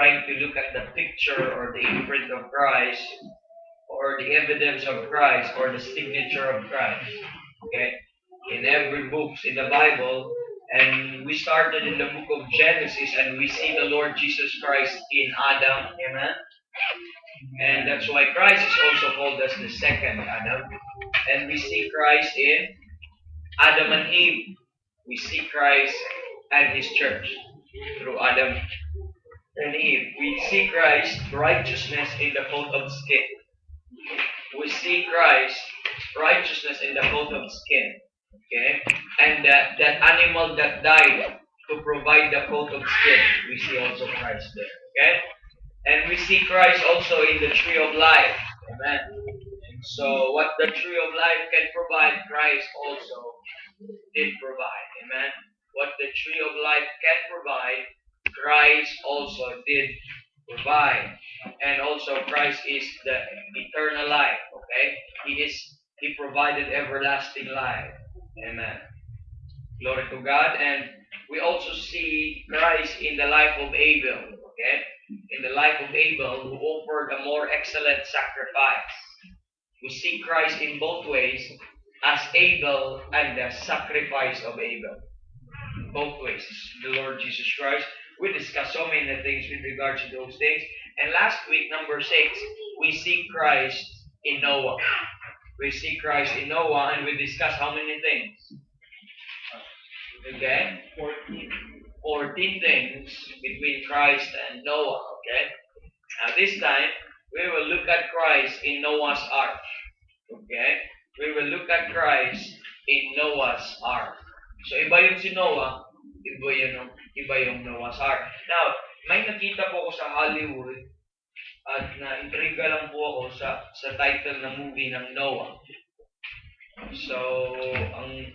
trying to look at the picture or the imprint of Christ, or the evidence of Christ, or the signature of Christ. Okay? In every book in the Bible, and we started in the book of Genesis, and we see the Lord Jesus Christ in Adam. Amen? And that's why Christ is also called as the second Adam. And we see Christ in Adam and Eve. We see Christ and His church through Adam and Eve. We see Christ's righteousness in the coat of skin. We see Christ's righteousness in the coat of skin. Okay? And that animal that died to provide the coat of skin, we see also Christ there. Okay? And we see Christ also in the tree of life. Amen. So what the tree of life can provide, Christ also did provide. Amen. What the tree of life can provide, Christ also did provide. And also Christ is the eternal life. Okay? He provided everlasting life. Amen. Glory to God. And we also see Christ in the life of Abel. Okay? In the life of Abel, who offered a more excellent sacrifice. We see Christ in both ways, as Abel and the sacrifice of Abel. Both ways. The Lord Jesus Christ. We discussed so many things with regards to those things. And last week, number 6, we see Christ in Noah. We see Christ in Noah, and we discussed how many things? Okay? 14 things between Christ and Noah. Okay? Now this time, we will look at Christ in Noah's Ark. Okay? We will look at Christ in Noah's Ark. So iba yung si Noah, iba yung Noah's Ark. Now, may nakita po ako sa Hollywood at na-intriga lang po ako sa title ng movie ng Noah. So,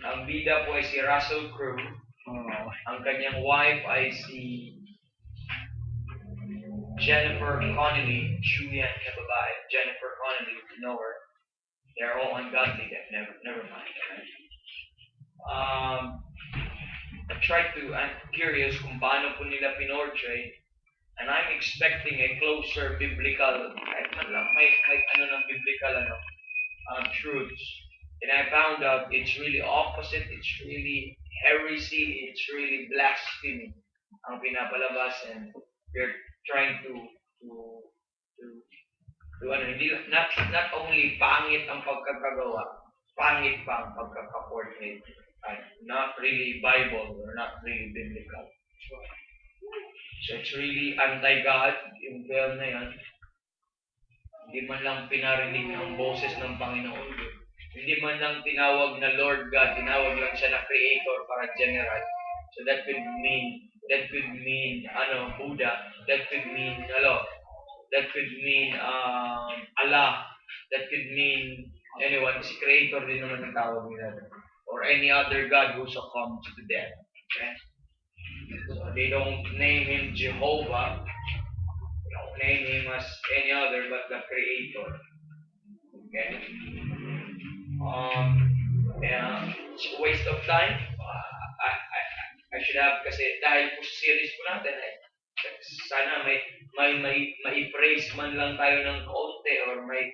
ang bida po ay si Russell Crowe. Ang kanyang wife ay si Jennifer Connelly, Julian na babae. Jennifer Connelly, if you know her. They're all ungodly. Never mind. I'm curious kung paano po nila pinortray, and I'm expecting a closer biblical, may biblical truths. And I found out it's really opposite, it's really heresy, it's really blasphemy ang pinapalabas, and they're trying to not only pangit ang pagkakagawa, pangit pa ang pagkakaportray. Not really Bible or not really biblical. So it's really anti-God, yung film na yan. Hindi man lang pinarinig ang boses ng Panginoon. Hindi man lang tinawag na Lord God, tinawag lang siya na Creator para general. So that could mean Buddha, that could mean that could mean Allah, that could mean anyone, si Creator din naman ang tawag nila. Or any other God who succumbed to death. Okay? So they don't name him Jehovah. They don't name him as any other but the Creator. Okay? It's a waste of time. I should have, kasi dahil po sa series po natin, sana may praise man lang tayo ng kaunti, or may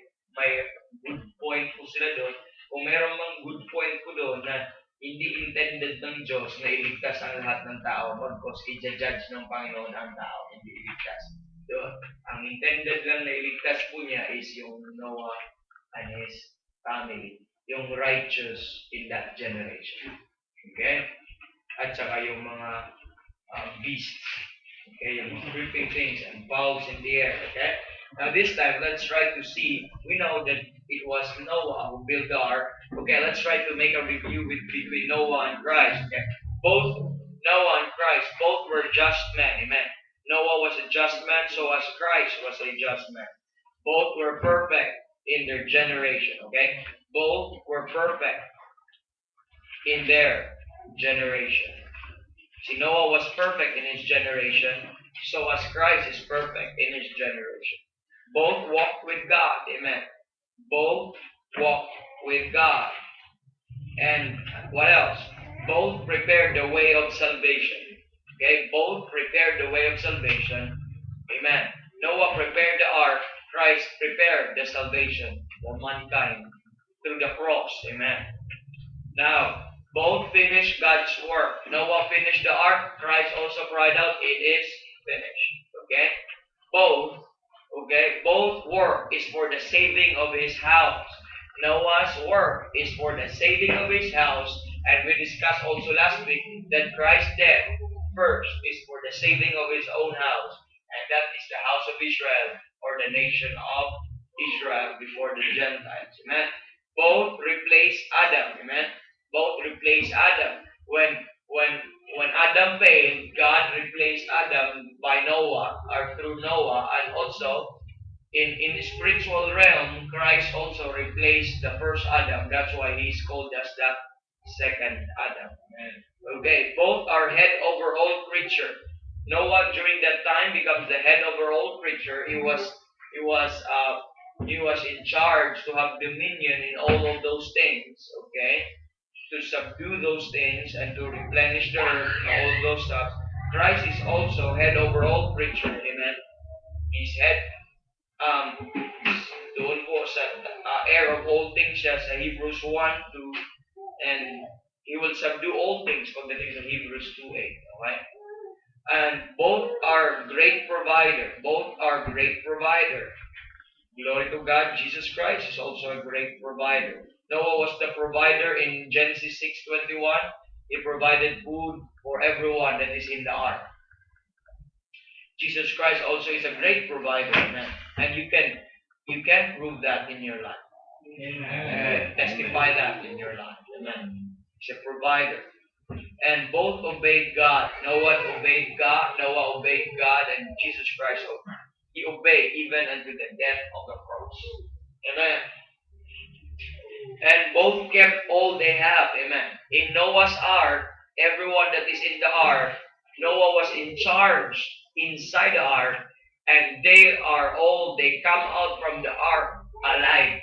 good point po sila doon. Kung meron mang good point po doon na hindi intended ng Diyos na iligtas ang lahat ng tao, because i-judge ng Panginoon ang tao, hindi iligtas. So, ang intended lang na iligtas po niya is yung Noah and his family, yung righteous in that generation. Okay? At saka yung mga beasts. Okay? Yung creeping things and fowls in the air. Okay? Now this time, let's try to see. We know that it was Noah who built the ark. Okay, let's try to make a review between Noah and Christ. Okay? Both Noah and Christ, both were just men. Amen. Noah was a just man, so as Christ was a just man. Both were perfect in their generation. Okay? Both were perfect in their generation. See, Noah was perfect in his generation, so as Christ is perfect in his generation. Both walked with God. Amen. Both walked with God. And what else? Both prepared the way of salvation. Okay? Both prepared the way of salvation. Amen. Noah prepared the ark. Christ prepared the salvation for mankind through the cross. Amen. Now, both finished God's work. Noah finished the ark. Christ also cried out, "It is finished." Okay? Both, okay? Both work is for the saving of his house. Noah's work is for the saving of his house. And we discussed also last week that Christ's death first is for the saving of his own house. And that is the house of Israel or the nation of Israel before the Gentiles. Amen. Both replace Adam. Amen. Both replace Adam. When Adam failed, God replaced Adam by Noah or through Noah, and also in the spiritual realm, Christ also replaced the first Adam. That's why he's called as the second Adam. Okay, both are head over all creature. Noah during that time becomes the head over all creature. He was in charge to have dominion in all of those things. Okay, to subdue those things and to replenish the earth and all of those stuff. Christ is also head over all creature. Amen. He's head doon po sa heir of all things siya sa Hebrews 1:2, and he will subdue all things pagdating sa Hebrews 2:8. Okay? And both are great provider. Both are great provider. Glory to God. Jesus Christ is also a great provider. Noah was the provider in Genesis 6:21. He provided food for everyone that is in the ark. Jesus Christ also is a great provider, amen. And you can prove that in your life. Amen. Testify that in your life. Amen. He's a provider. And both obeyed God. Noah obeyed God, and Jesus Christ obeyed. He obeyed even unto the death of the cross. Amen. And both kept all they have. Amen. In Noah's ark, everyone that is in the ark, Noah was in charge inside the ark, and they come out from the ark alive.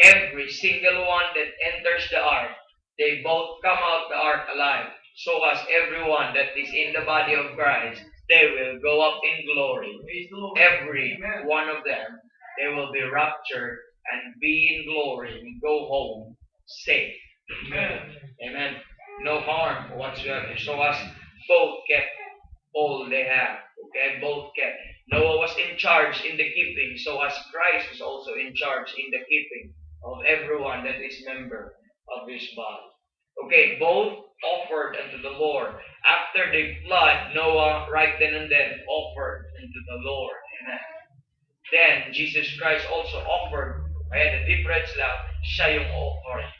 Every single one that enters the ark, they both come out the ark alive. So as everyone that is in the body of Christ, they will go up in glory. Every one of them, they will be raptured and be in glory and go home safe. Amen. Amen. No harm whatsoever. So as both kept all they have. Okay, both kept. Noah was in charge in the keeping, so as Christ is also in charge in the keeping of everyone that is member of his body. Okay, both offered unto the Lord. After the flood, Noah right then and then offered unto the Lord. Amen. Then Jesus Christ also offered. Kaya the difference lang, siya yung offering.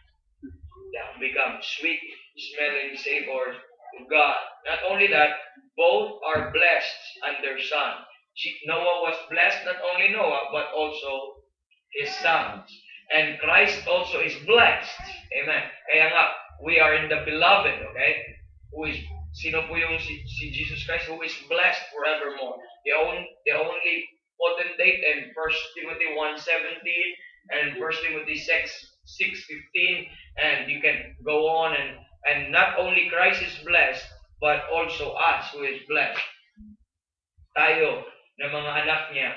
That become sweet smelling savor to God. Not only that, both are blessed under son. Noah was blessed, not only Noah, but also his sons. And Christ also is blessed. Amen. Kaya nga, we are in the beloved, okay? Sino po yung si Jesus Christ who is blessed forevermore? The only potentate in 1 Timothy 1:17 and 1 Timothy 6:15, and you can go on, and not only Christ is blessed, but also us who is blessed. Tayo na mga anak niya,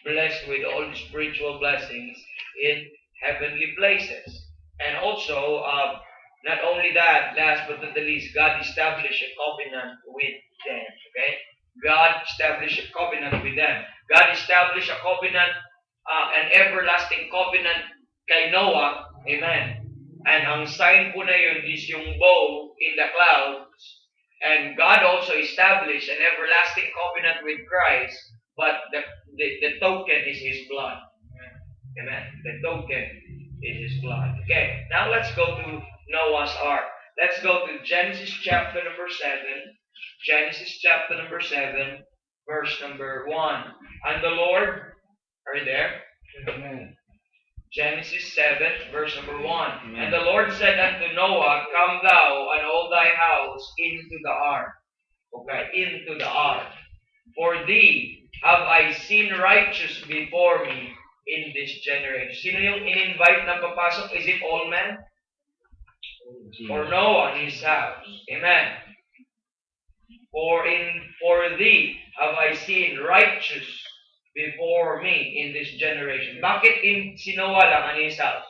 blessed with all the spiritual blessings in heavenly places. And also, not only that, last but not the least, God established a covenant with them. Okay? God established a covenant with them. God established a covenant, an everlasting covenant kay Noah. Amen. And ang sign po na yun is yung bow in the clouds. And God also established an everlasting covenant with Christ, but the token is His blood. Amen. The token is His blood. Okay, now let's go to Noah's Ark. Let's go to Genesis chapter number 7. Genesis chapter number 7, verse number 1. And the Lord, are you there? Amen. Genesis 7, verse number 1. Amen. And the Lord said unto Noah, Come thou and all thy house into the ark. Okay, into the ark. For thee have I seen righteous before me in this generation. Sino yung in-invite na papasok? Is it all men? Or Noah and his house? Amen. For thee have I seen righteous before me in this generation. Bakit si Noah lang and his house?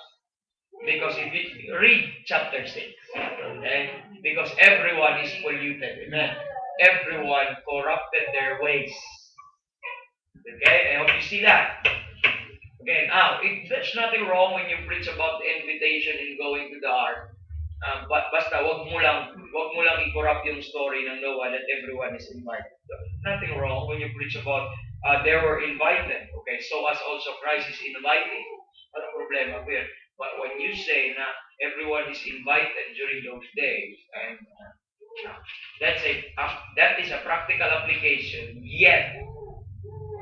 Because if you read chapter 6, okay? Because everyone is polluted. Amen. Everyone corrupted their ways. Okay? I hope you see that. Okay, now, there's nothing wrong when you preach about the invitation in going to the ark. Basta wag mo lang i-corrupt yung story ng Noah that everyone is invited. Nothing wrong when you preach about they were invited. Okay, so as also Christ is inviting. Walang problema po yun. But when you say na everyone is invited during those days, and that is a practical application, yet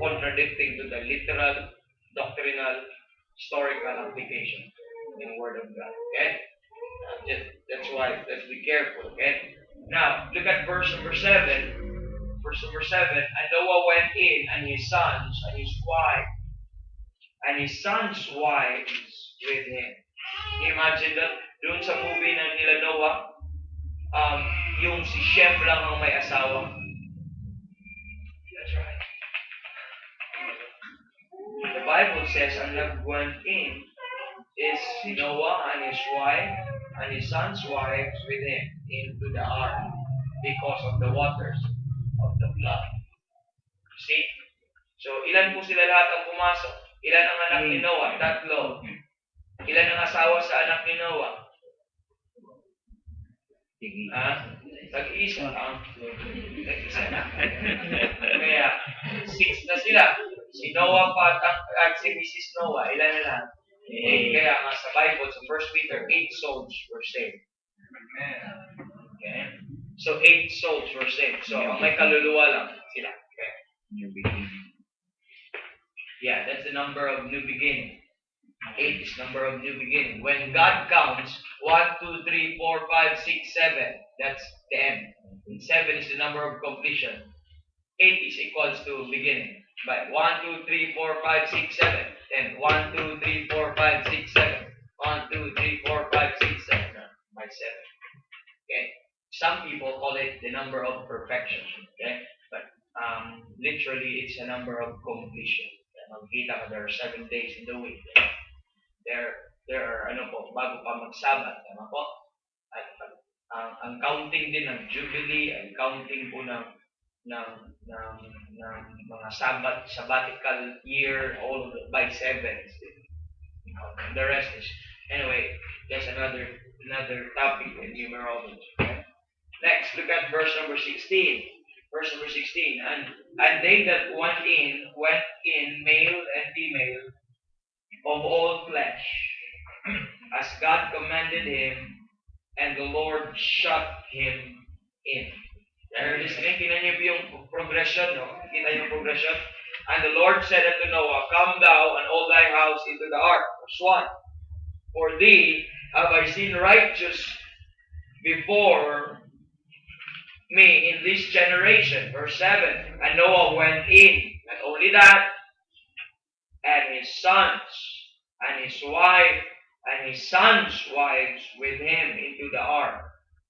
contradicting to the literal, doctrinal, historical application in the Word of God. Okay? That's why, let's be careful. Okay? Now, look at verse number 7. Verse number 7, and Noah went in, and his sons, and his wife, and his sons' wives with him. Can you imagine that? Doon sa movie na nila Noah, yung si Shem lang ang may asawa. That's right. The Bible says, ang nag-went in is Noah and his wife and his son's wives with him into the ark because of the waters of the flood. See? So, ilan po sila lahat ang pumasok? Ilan ang anak ni Noah? 3. Ilan ang asawa sa anak ni Noah? Tag-isa lang. Tag-isa lang. Kaya, 6 na sila. Si Noah pa at si Mrs. Noah, ilan na lang? 8. Kaya nga sa Bible, sa 1 Peter, 8 souls were saved. Okay? So, 8 souls were saved. So, ang may kaluluwa lang sila. Okay? New beginning. Yeah, that's the number of new beginning. 8 is number of new beginning. When God counts 1, 2, 3, 4, 5, 6, 7, that's the end. 7 is the number of completion. 8 is equals to beginning. But 1, 2, 3, 4, 5, 6, 7. Then 1, 2, 3, 4, 5, 6, 7. 1, 2, 3, 4, 5, 6, 7. By 7. Okay? Some people call it the number of perfection. Okay? But literally, it's a number of completion. Magkita ka, there are 7 days in the week. There are, bago pa magsabat, tama po? At ang counting din ng Jubilee, ang counting po ng mga sabbatical year, all of by 7. And the rest is, anyway, that's another topic in numerology. Okay? Next, look at verse number 16. Verse number 16. And they that went in, male and female, of all flesh, as God commanded him, and the Lord shut him in. Listening, tingnan niyo yung progression, no? Kita yung progression. And the Lord said unto Noah, Come thou and all thy house into the ark. Verse 1. For thee have I seen righteous before me in this generation. Verse 7. And Noah went in. Not only that, and his sons, and his wife, and his sons' wives with him into the ark.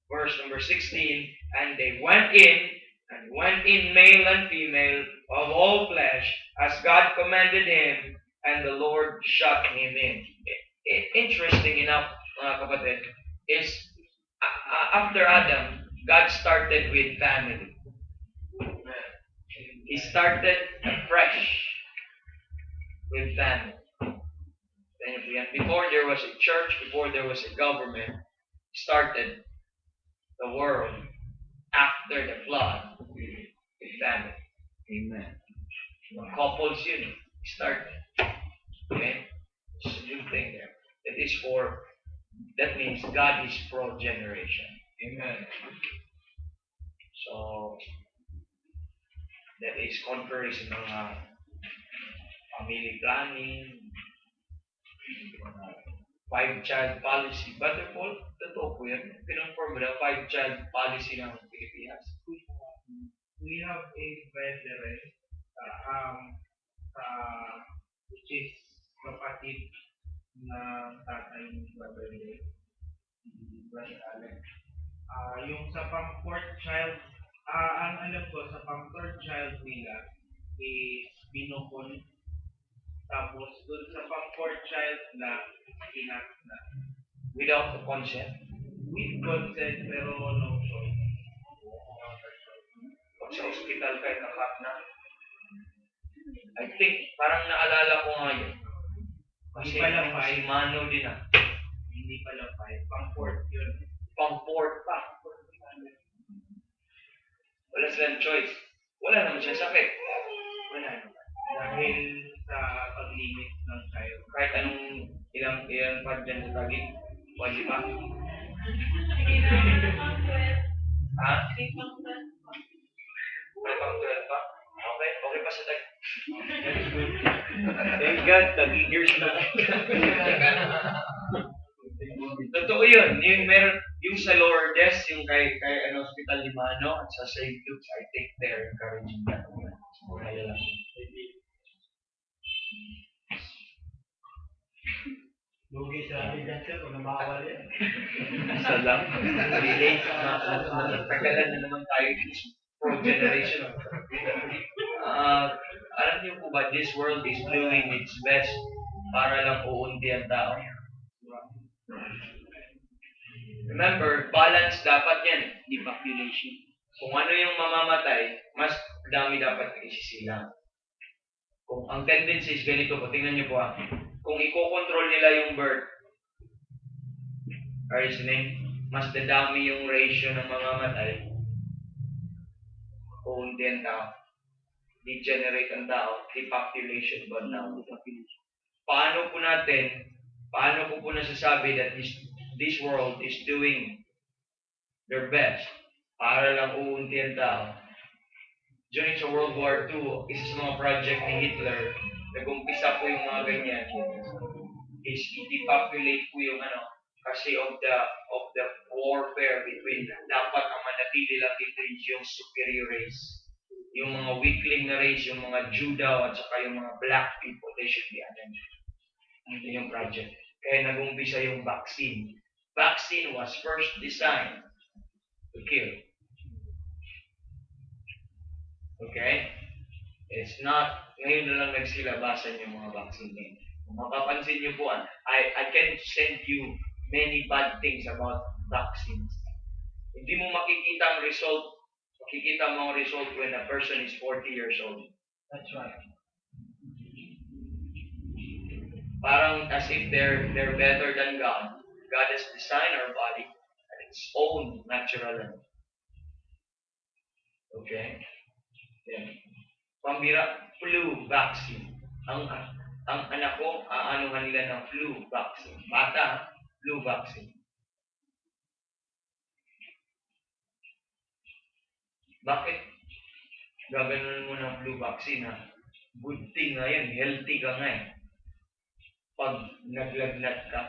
Verse number 16, and they went in male and female of all flesh, as God commanded him, and the Lord shut him in. Interesting enough, mga kapatid, is after Adam, God started with family. He started afresh with family. Before there was a church, before there was a government, started the world after the flood with family. Amen. Couples yun. Started. Okay? It's a new thing there. That means God is pro-generation. Amen. So, that is contrary sa mga family planning, 5-child policy. Butterfall, totoo po yan. Pinonform na 5-child policy ng Pilipinas. We have a brethren, which is kapatid ng tatay ni Brother Alex. Yung sa pang 4th child, Ang alam ko, sa pang-third child nila is binukon. Tapos, dun sa pang-fourth child na, inak na. Without the consent. With consent, pero no choice. Pag sa hospital kayo nakat na. I think, parang naalala ko nga yun. Kasi Hindi pala si five. Mano din ah. Hindi pala 5. Pang-fourth yun. Pang-fourth pa. Wala silang choice. Wala naman siya sakit. Wala naman. Dahil sa pag-limit ng child. Kahit anong ilang pa dyan sa tagig. Pwede pa. Ha? May pang-12 pa? Okay, okay pa sa tagig. Thank God, tagig years na. Totoo yun. Yung sa lower desk, yung kay Hospital Limano at sa St. Luke's, I think they're encouraging that. Kaya lang. Lugi sa amin dyan, sir, kung namawal yan. Isa lang. Relate. Natagalan na naman tayo for generation. Alam niyo po ba, this world is doing its best para lang uunti ang tao. Remember, balance dapat yan. Depopulation. Kung ano yung mamamatay, mas dami dapat isisilang. Kung ang tendency is ganito po, tingnan niyo po ha. Kung i-control nila yung birth, are you listening? Mas dadami yung ratio ng mamamatay. Kuunti ang tao. Degenerate ang tao. Depopulation ba now? Paano ko po nasasabi that this world is doing their best para lang uunti ang tao? During sa World War II, isa sa mga project ni Hitler, nag-umpisa po yung mga ganyan, is i-depopulate po yung kasi of the warfare between dapat ang manatili lang dito yung superior race. Yung mga weakling na race, yung mga Jew daw at saka yung mga black people, they should be avenged. Ito yung project. Kaya nag-umpisa yung vaccine. Vaccine was first designed to kill. Okay? It's not, ngayon na lang nagsilabasan yung mga vaccine na yun. Kung mapapansin niyo po, I can send you many bad things about vaccines. Hindi mo makikita ang result when a person is 40 years old. That's right. Parang as if they're better than God. God has designed our body at its own natural level. Okay? Yan. Pambira, flu vaccine. Ang anak ko, aanuhan nila ng flu vaccine. Bata, flu vaccine. Bakit gaganon mo ng flu vaccine ha? Good thing nga yan, healthy ka nga eh. Pag naglagnat ka,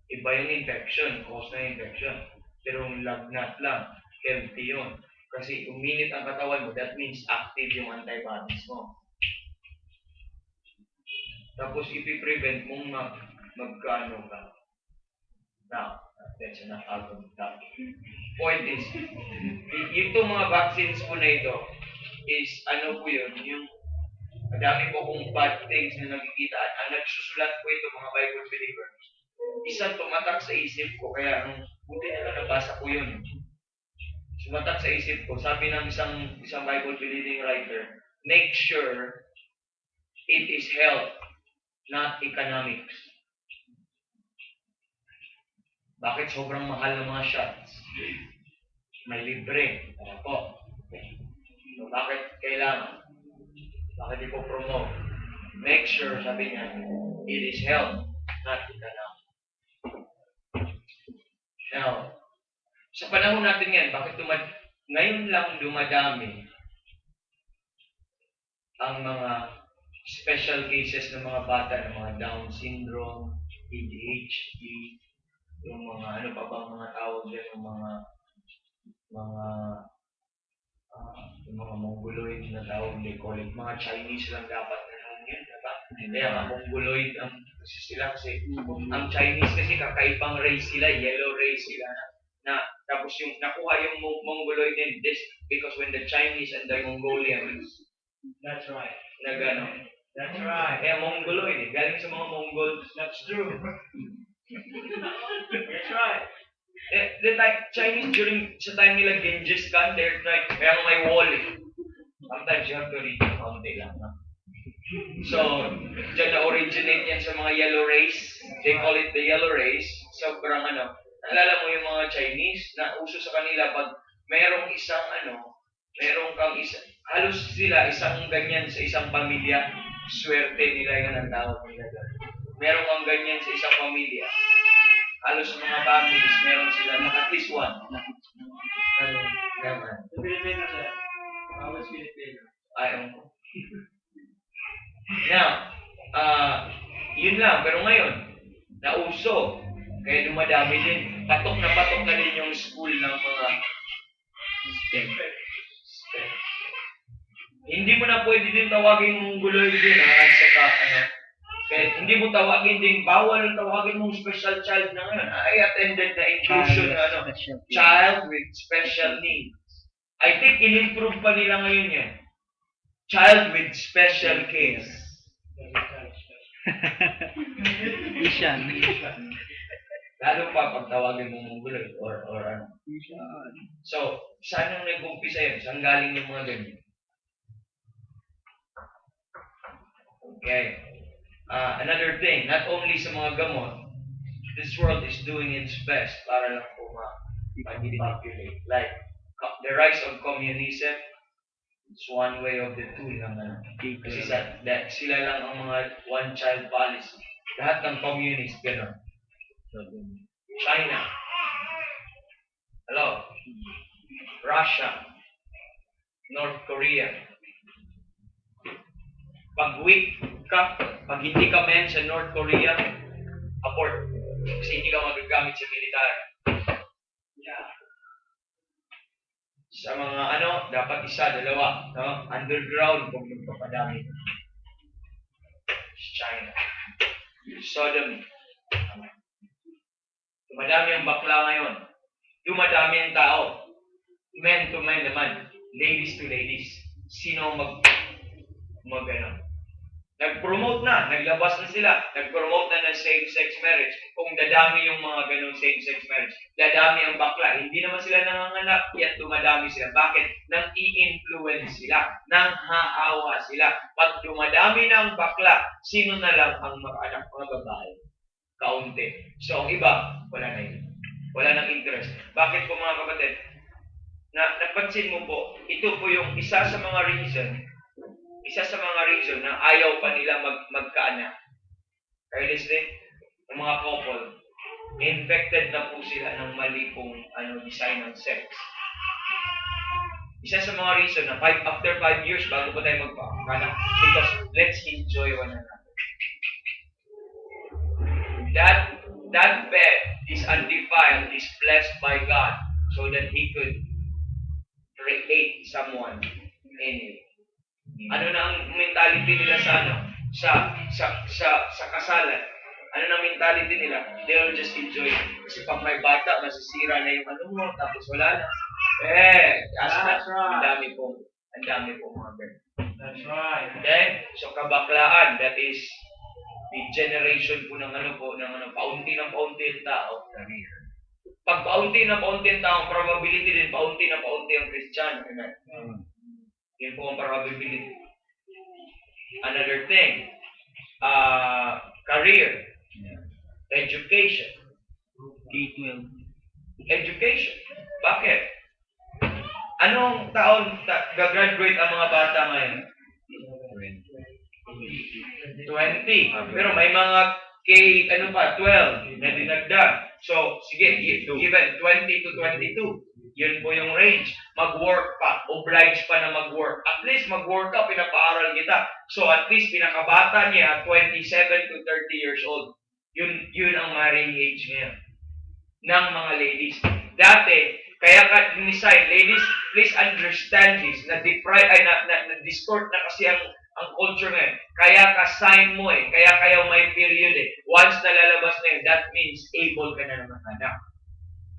iba yung infection, cause na infection. Pero yung lagnat lang, healthy yun. Kasi uminit ang katawan mo, that means active yung antibodies mo. Tapos ipiprevent mong magkaano ka. Now, that's enough out of that. Point is, yung mga vaccines po na ito is ano po yun, yung madami po kong bad things na nakikita at ang nagsusulat po ito mga Bible believers. Isang tumatak sa isip ko, kaya buti na lang nabasa ko yun. Sumatak sa isip ko, sabi ng isang Bible believing writer, make sure it is health, not economics. Bakit sobrang mahal ng mga shots? May libre. Opo. So, bakit kailangan? Bakit ipo-promote? Make sure, sabi niya, it is health, not economics. Now, sa panahon natin ngayon, ngayon lang dumadami ang mga special cases ng mga bata, ng mga Down syndrome, ADHD, yung mga ano pa bang mga tawag dyan, yung mga mongoloid na tawag, they call it, mga Chinese lang dapat na nung yan, diba? Kaya nga mongoloid ang kasi sila kasi ang Chinese kasi kakaibang race sila, yellow race sila na tapos yung nakuha yung Mongoloid name this because when the Chinese and the Mongolians That's right. nagano That's right. kaya Mongoloid galing sa mga Mongols. That's true. That's right. The like Chinese during sa time nila Genghis Khan, they're like, kaya may wall eh. Sometimes you have to read the konti lang. No? So, dyan na-originate yan sa mga yellow race. They call it the yellow race. Sobrang naalala mo yung mga Chinese na uso sa kanila pag merong isang merong kang halos sila isang ganyan sa isang pamilya, swerte nila yun ang tawag nila. Meron kang ganyan sa isang pamilya. Halos mga families, meron sila at least one. Naman. Sa Pilipino, sir. Bawal sa Pilipino. Ayaw ko. Now, yun lang. Pero ngayon, nauso. Kaya dumadami din. Patok na din yung school ng mga STEM. Hindi mo na pwede din tawagin Mongoloid din at saka kaya hindi mo tawagin din, bawal tawagin mong special child na ngayon. I attended the inclusion child with special needs. I think in-improve pa nila ngayon yan. Child with special case. Ishan. Lalo pa pag tawagin mo Mongoloid or ano. So, saan yung nag-umpisa yun? Saan galing yung mga ganyan? Okay. Another thing, not only sa mga gamot, this world is doing its best para lang po mag-populate. Like, the rise of communism, it's one way of the tool naman. Kasi sila lang ang mga one-child policy. Lahat ng communist, gano'n. China. Hello. Russia. North Korea. Pag weak ka, pag hindi ka men sa North Korea, abort. Kasi hindi ka magagamit sa militar. Yeah. Sa mga dapat isa, dalawa. No? Underground kung magpapadami. China. Sodom. Dumadami ang bakla ngayon. Dumadami ang tao. Men to men naman. Ladies to ladies. Sino nag-promote na, naglabas na sila, nag-promote na ng same-sex marriage. Kung dadami yung mga ganong same-sex marriage, dadami ang bakla. Hindi naman sila nanganganak, yet dumadami sila. Bakit? Nang i-influence sila, nang haawa sila. Pag dumadami na ang bakla, sino na lang ang makaanak mga babae? Kaunti. So, ang iba, wala na yun. Wala nang interest. Bakit po mga kapatid? Napansin mo po, ito po yung isa sa mga reason na ayaw pa nila magkaanak. Are you listening? Ang mga couple, infected na po sila ng mali pong design ng sex. Isa sa mga reason na after 5 years bago pa tayo magkaanak because let's enjoy one another. That bed is undefiled, is blessed by God so that He could create someone in it. Ano na ang mentality nila sa kasalan? Ano na mentality nila? They'll just enjoy it. Kasi pag may bata, masisira na yung mo, tapos wala na. That's right. Ang dami po mga ganun. That's right. Okay? So kabaklaan, that is the generation po ng paunti ng paunti ang tao. Pag paunti ng paunti ang tao, probability din paunti ng paunti ang Kristiyano. Yun po ang probability. Another thing, career, education. K-12. Education. Bakit? Anong taon gagraduate ang mga bata ngayon? 20. Pero may mga 12 na dinagdag. So, sige, given 20 to 22. Yun po yung range. Mag-work pa. Obliged pa na mag-work. At least mag-work ka, pinapaaral kita. So at least pinakabata niya, 27 to 30 years old. Yun ang marrying age niya. Ng mga ladies. Dati, kaya ka design, ladies, please understand this. Na-distort na kasi ang culture ngayon. Kaya ka sign mo kaya may period Once na lalabas na yun, that means able ka na naman anak.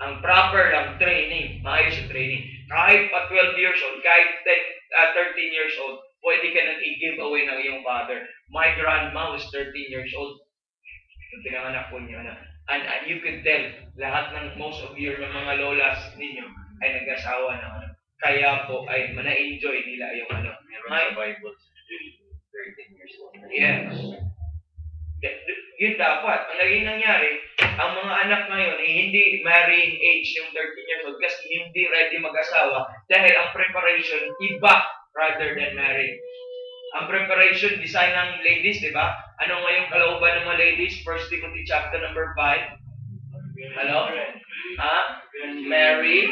Ang proper lang training, maayos yung training. Kahit pa 12 years old, kahit 13 years old, pwede ka nang i-give away ng iyong father. My grandma was 13 years old. Yung pinanganak ko niya na. And you could tell, lahat ng most of your mga lolas ninyo ay nag-asawa ng ano. Kaya po ay na-enjoy nila yung ano. Meron sa Bible, 13 years old. Yes. Yun dapat. Ang naging nangyari, ang mga anak ngayon ay hindi marrying age yung 13 years old kasi hindi ready mag-asawa dahil ang preparation iba rather than marriage. Ang preparation, design ng ladies, di ba? Ano nga yung kalooban ng mga ladies? 1 Timothy chapter number 5. Hello? Marry.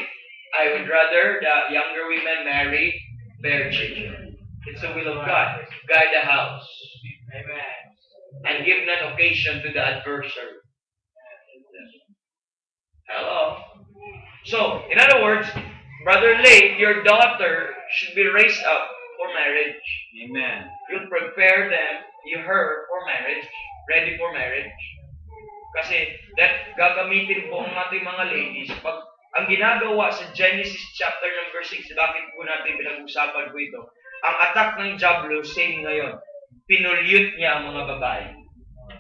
I would rather the younger women marry, bear children. It's the will of God. Guide the house. Amen. And give none occasion to the adversary. Hello? So, in other words, Brother Lay, your daughter should be raised up for marriage. Amen. You prepare them, her for marriage, ready for marriage. Kasi that gagamitin po ang ating mga ladies pag ang ginagawa sa Genesis chapter number 6, bakit po natin pinag-usapan po ito? Ang attack ng Diablo, same ngayon. Pinulyut niya ang mga babae.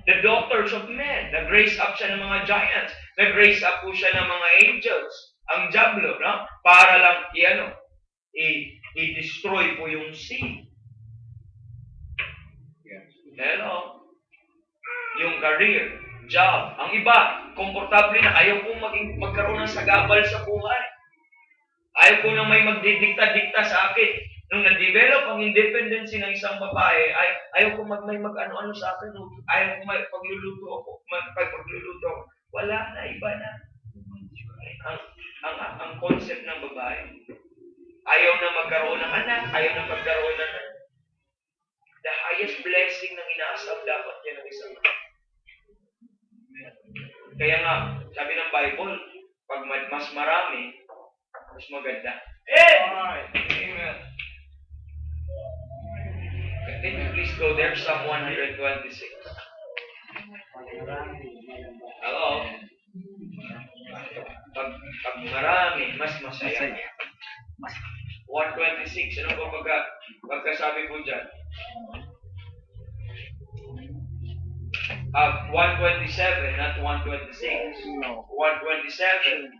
The daughters of men, nag-raise up siya ng mga giants, nag-raise up po siya ng mga angels. Ang Diablo, no? Para lang i-destroy po yung seed. Hello? Yung career, job. Ang iba, komportable na ayaw pong magkaroon ng sagabal sa buhay. Ayaw po nang may magdidikta-dikta sa akin. Nung na-develop ang independency ng isang babae, ayaw ko may mag-ano-ano sa akin. Ayaw ko may pagluluto ako. Pagluluto ako. Wala na, iba na. Ang concept ng babae. Ayaw na magkaroon ng anak. Ayaw na magkaroon ng the highest blessing ng inaasam dapat yan ng isang anak. Kaya nga, sabi ng Bible, pag mas marami, mas maganda. Amen. Can you please go there, Psalm 126? Hello? Pag marami, mas masaya. 126, ano po pagkasabi po dyan? 127, not 126. 127.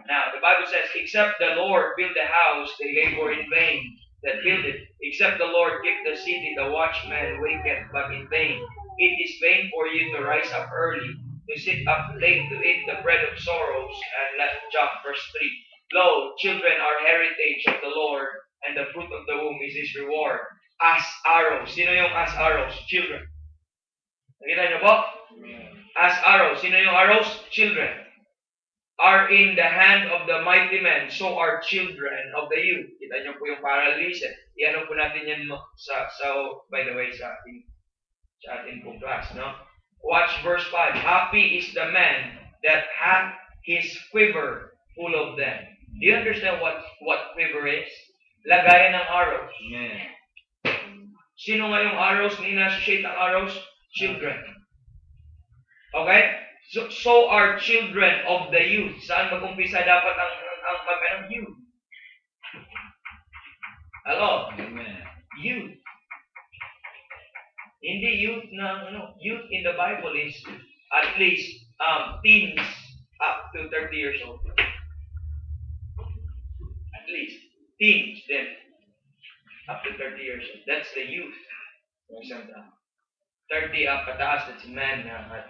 Now, the Bible says, except the Lord build the house, they labor in vain that build it. Except the Lord keep the city, the watchman waketh, but in vain. It is vain for you to rise up early, to sit up late, to eat the bread of sorrows. And let's jump verse 3. Lo, children are heritage of the Lord, and the fruit of the womb is his reward. As arrows. Sino yung as arrows? Children. Nakita niyo po? As arrows. Sino yung arrows? Children. Are in the hand of the mighty men, so are children of the youth. Kita niyo po yung parallelism. Iano po natin yan by the way, sa ating po class, no? Watch verse 5. Happy is the man that hath his quiver full of them. Do you understand what quiver is? Lagayan ng arrows. Amen. Sino nga yung arrows? Ni-associate ang arrows? Children. Okay? So are children of the youth. Saan mag-umpisa dapat ang youth? Hello? Amen. Youth. Hindi youth youth in the Bible is at least teens up to 30 years old. At least. Teens then up to 30 years old. That's the youth. Yung isang tao. 30 up pataas, that's man na at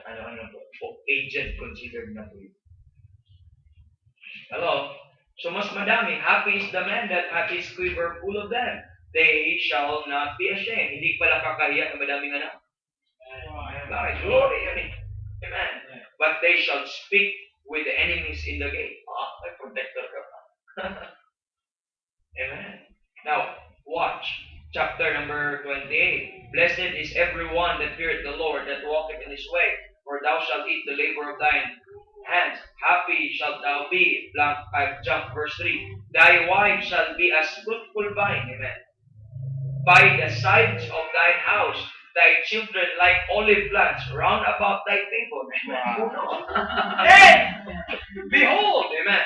agent considered na po yun. Hello? So mas madami. Happy is the man that hath his quiver full of them. They shall not be ashamed. Hindi pala kakahiya na madaming anak. Bakit? Glory yan eh. Amen. But they shall speak with the enemies in the gate. May protector ka pa. Amen. Now, watch. Chapter number 28. Blessed is everyone that feareth the Lord, that walketh in his way. For thou shalt eat the labor of thine hands. Happy shalt thou be. Jump verse 3. Thy wife shall be as fruitful vine. Amen. By the sides of thine house, thy children like olive plants round about thy table. Hey! Behold, amen.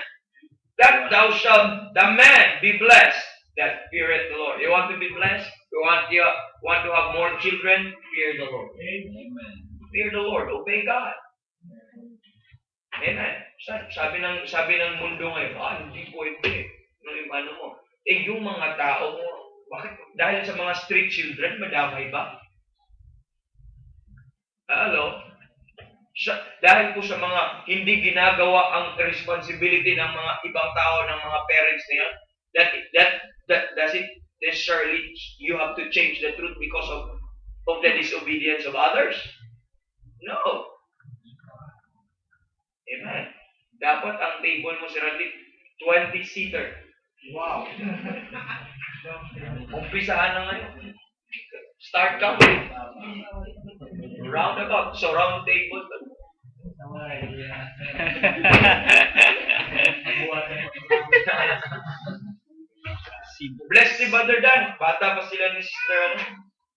That thou shalt, the man, be blessed that feareth the Lord. You want to be blessed? You want to have more children? Fear the Lord. Amen. Fear the Lord. Obey God. Amen. Sabi ng mundo ngayon, hindi pwede. Yung ano mo. Yung mga tao mo, bakit? Dahil sa mga street children, madamay ba? Hello? Dahil po sa mga hindi ginagawa ang responsibility ng mga ibang tao, ng mga parents nila, that does it necessarily you have to change the truth because of the disobedience of others? No. Amen. Dapat ang table mo, Sir Randy, 20-seater. Wow. Umpisahan na ngayon. Start counting. Roundabout. So, round table. Bless si Brother Dan. Bata pa sila ni Sister.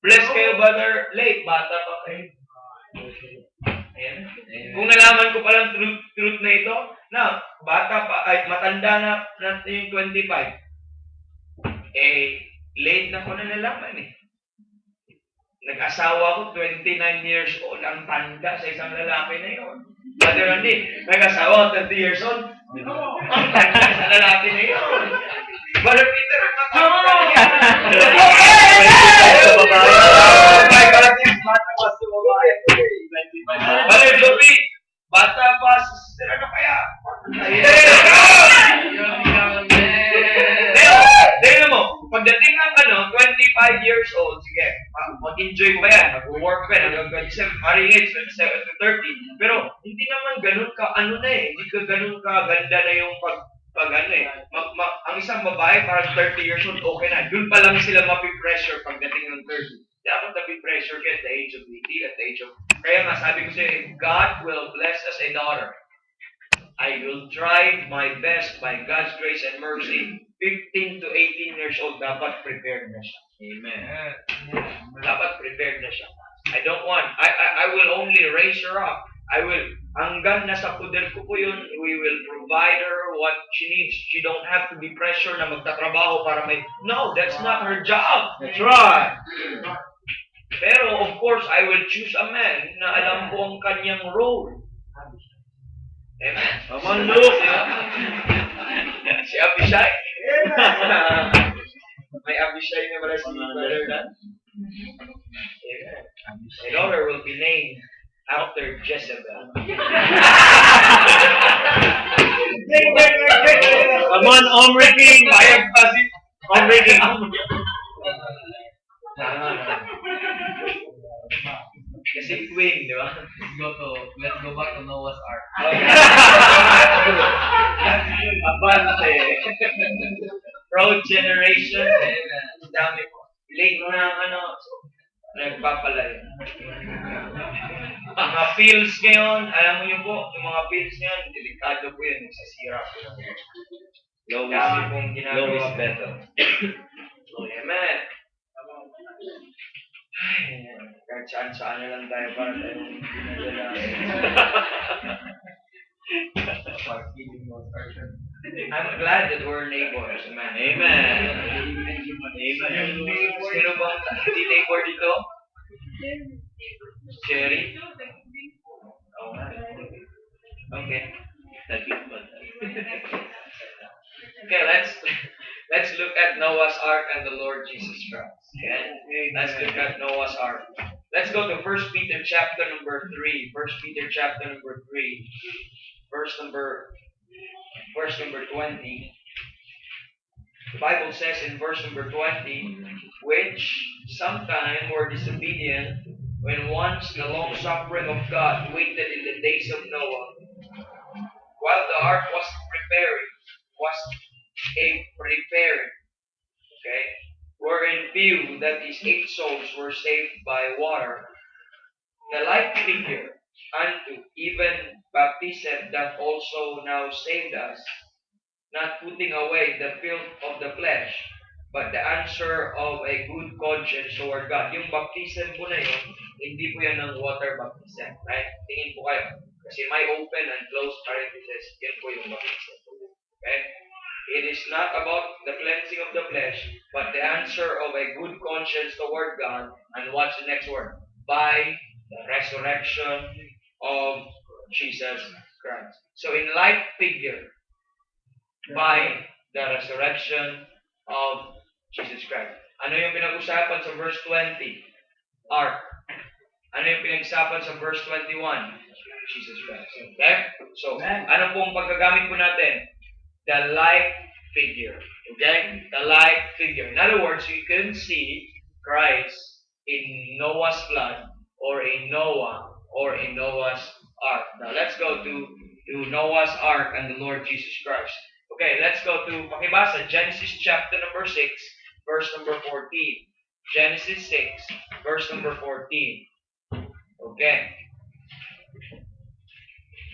Bless kayo, Brother Lake. Bata pa kayo. Ayan. Kung nalaman ko palang truth na ito, na bata pa, ay matanda na yung 25. Late na ko na nalaman eh. Nag-asawa ko, 29 years old, ang tanda sa isang lalaki na yun. Brother Randy, nag-asawa ko, 30 years old, ang tanda sa lalaki na yun. Brother Peter, ang tatanda na yan. Brother Joby, bata pa, sister, ano kaya? Tingnan mo, pagdating ng 25 years old, sige, mag-enjoy pa yan, mag-work pa yan, hanggang 27, marriage, 27 to 30. Pero, hindi naman ganun ka, hindi ka ganun ka ganda na yung ang isang babae, parang 30 years old, okay na. Doon pa lang sila mapipressure pagdating ng 30. Dapat na-pressure ka at the age of 80, at the age of... Kaya nga, sabi ko sa'yo, if God will bless us a daughter, I will try my best by God's grace and mercy. 15 to 18 years old, dapat prepared na siya. Amen. Dapat prepared na siya. I will only raise her up. Hanggang nasa puder ko po yun, we will provide her what she needs. She don't have to be pressured na magtatrabaho para may... No, that's not her job. That's right. Pero, of course, I will choose a man na alam ko ang kanyang role. Amen. Come on, Luke. Si Abishai? May Abishai na wala si Brother Dan? Amen. My daughter will be named after Jezebel. Come on, Omri King. Bayag pa si Omri King. Kasi queen, di ba? Let's go back to Noah's Ark. Abante. Proud generation. Ang dami po. Late na nagpapalay. Mga fields ngayon, alam mo niyo po, yung mga fields ngayon, delikado po yan, nagsasira po yan. Dami pong ginagawa. Low is better. Amen. Ay, kahit saan-saan na lang tayo para tayong pinadala. I'm glad that we're neighbors. Amen. Amen. Sino bang hindi neighbor dito? Cherry? Oh, okay. Okay, let's look at Noah's Ark and the Lord Jesus Christ. Okay? Let's look at Noah's Ark. Let's go to 1 Peter chapter number 3. 1 Peter chapter number 3. Verse number 20. The Bible says in verse number 20, which sometime were disobedient, when once the long suffering of God waited in the days of Noah, while the ark was preparing, okay, wherein few, that is 8 souls, were saved by water. The like figure unto even baptism that also now saved us, not putting away the filth of the flesh, but the answer of a good conscience toward God. Yung baptism po na yun, hindi po yan ng water baptism. Right? Tingin po kayo. Kasi may open and closed parenthesis, yan po yung baptism. Okay? It is not about the cleansing of the flesh, but the answer of a good conscience toward God. And what's the next word? By the resurrection of Jesus Christ. So in like figure, by the resurrection of Jesus Christ. Ano yung pinag-usapan sa verse 20? Ark. Ano yung pinag-usapan sa verse 21? Jesus Christ. Okay? So, ano pong paggagamit po natin? The like figure. Okay? The like figure. In other words, you can see Christ in Noah's flood or in Noah or in Noah's ark. Now, let's go to Noah's ark and the Lord Jesus Christ. Okay, let's go to pakibasa, Genesis chapter number 6, verse number 14. Genesis 6, verse number 14. Okay.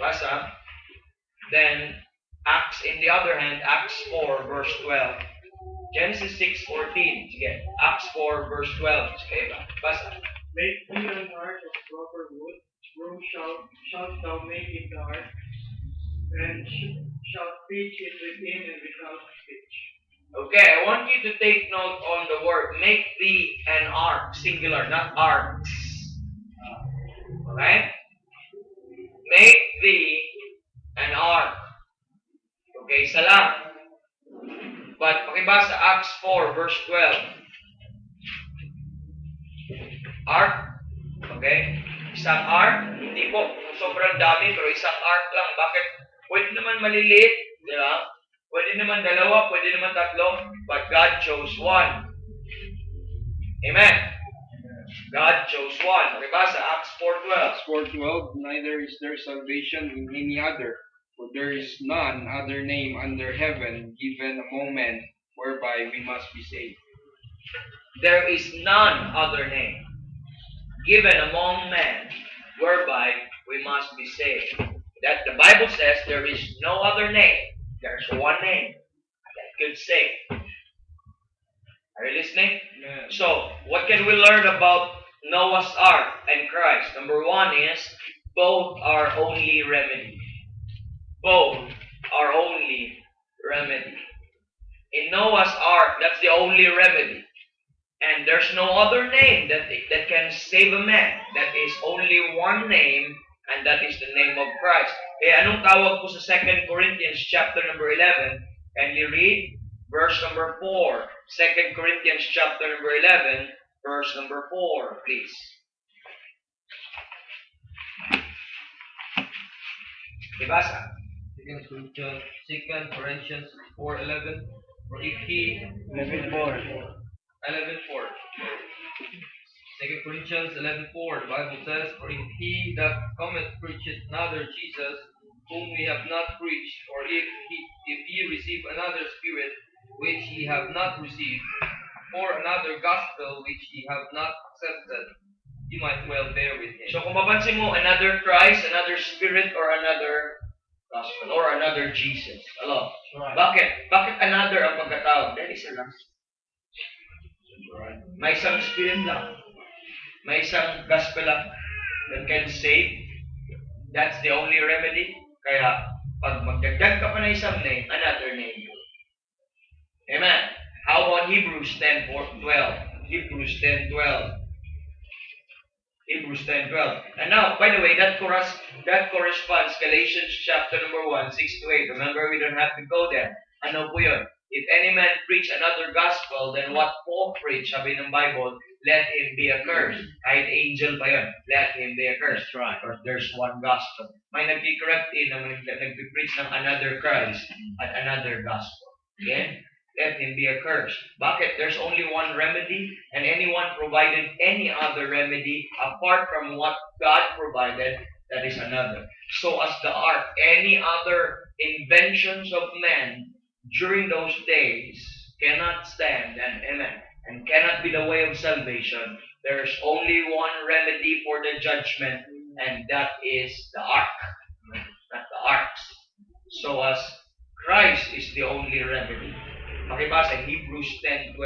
Basa. Then, Acts, in the other hand, Acts 4, verse 12. Genesis 6:14. Sige. Acts 4, verse 12. Sige, basa. Make thee an ark of proper wood, whom shalt thou make it the ark, and shalt pitch it within and without pitch. Okay, I want you to take note on the word, make thee an ark, singular, not arks. Okay? Make thee an ark. Okay, isa lang. But pakibasa Acts 4, verse 12. Ark. Okay? Isang ark. Hindi po sobrang dami, pero isang ark lang. Bakit? Pwede naman maliliit. Di ba? Pwede naman dalawa, pwede naman tatlo. But God chose one. Amen. God chose one. Pakibasa Acts 4:12. Acts 4:12, neither is there salvation in any other, for there is none other name under heaven given among men whereby we must be saved. There is none other name given among men whereby we must be saved. That the Bible says there is no other name. There's one name that could save. Are you listening? So, what can we learn about Noah's Ark and Christ? Number one is, both are only remedy. Both are only remedy. In Noah's Ark, that's the only remedy. And there's no other name that can save a man. That is only one name, and that is the name of Christ. Eh, anong tawag po sa 2 Corinthians chapter number 11? And you read verse number 4. 2 Corinthians chapter number 11, verse number 4, please. Ibasa. 2 Corinthians 4:11. For if he 11:4. 11:4. 2 Corinthians 11:4. The Bible says, for if he that cometh preacheth another Jesus, whom we have not preached, or if ye receive another spirit, which ye have not received, or another gospel which ye have not accepted, you might well bear with him. So kung mapansin mo, another Christ, another Spirit, or another gospel, or another Jesus. Hello? Bakit? Bakit another ang pagkatawag? Dahil isa lang. May isang Spirit lang. May isang gospel lang that can save. That's the only remedy. Kaya, pag magdagdag ka pa na isang name, another name. Amen. How about Hebrews 10:12? Hebrews 10:12. Hebrews 10:12. And now, by the way, that corresponds Galatians chapter number 1, 6-8. Remember, we don't have to go there. Ano po yun? If any man preach another gospel than what Paul preached, sabi ng Bible, let him be accursed. Kahit angel pa yun, let him be accursed. That's right. Because there's one gospel. May nag-correct na nag-preach ng another Christ at another gospel. Okay? Let him be accursed. Bakit? There's only one remedy, and anyone provided any other remedy apart from what God provided, that is another. So as the ark, any other inventions of man during those days cannot stand, and cannot be the way of salvation. There's only one remedy for the judgment, and that is the ark, not the arks. So as Christ is the only remedy. Makibasa Hebrews 10:12.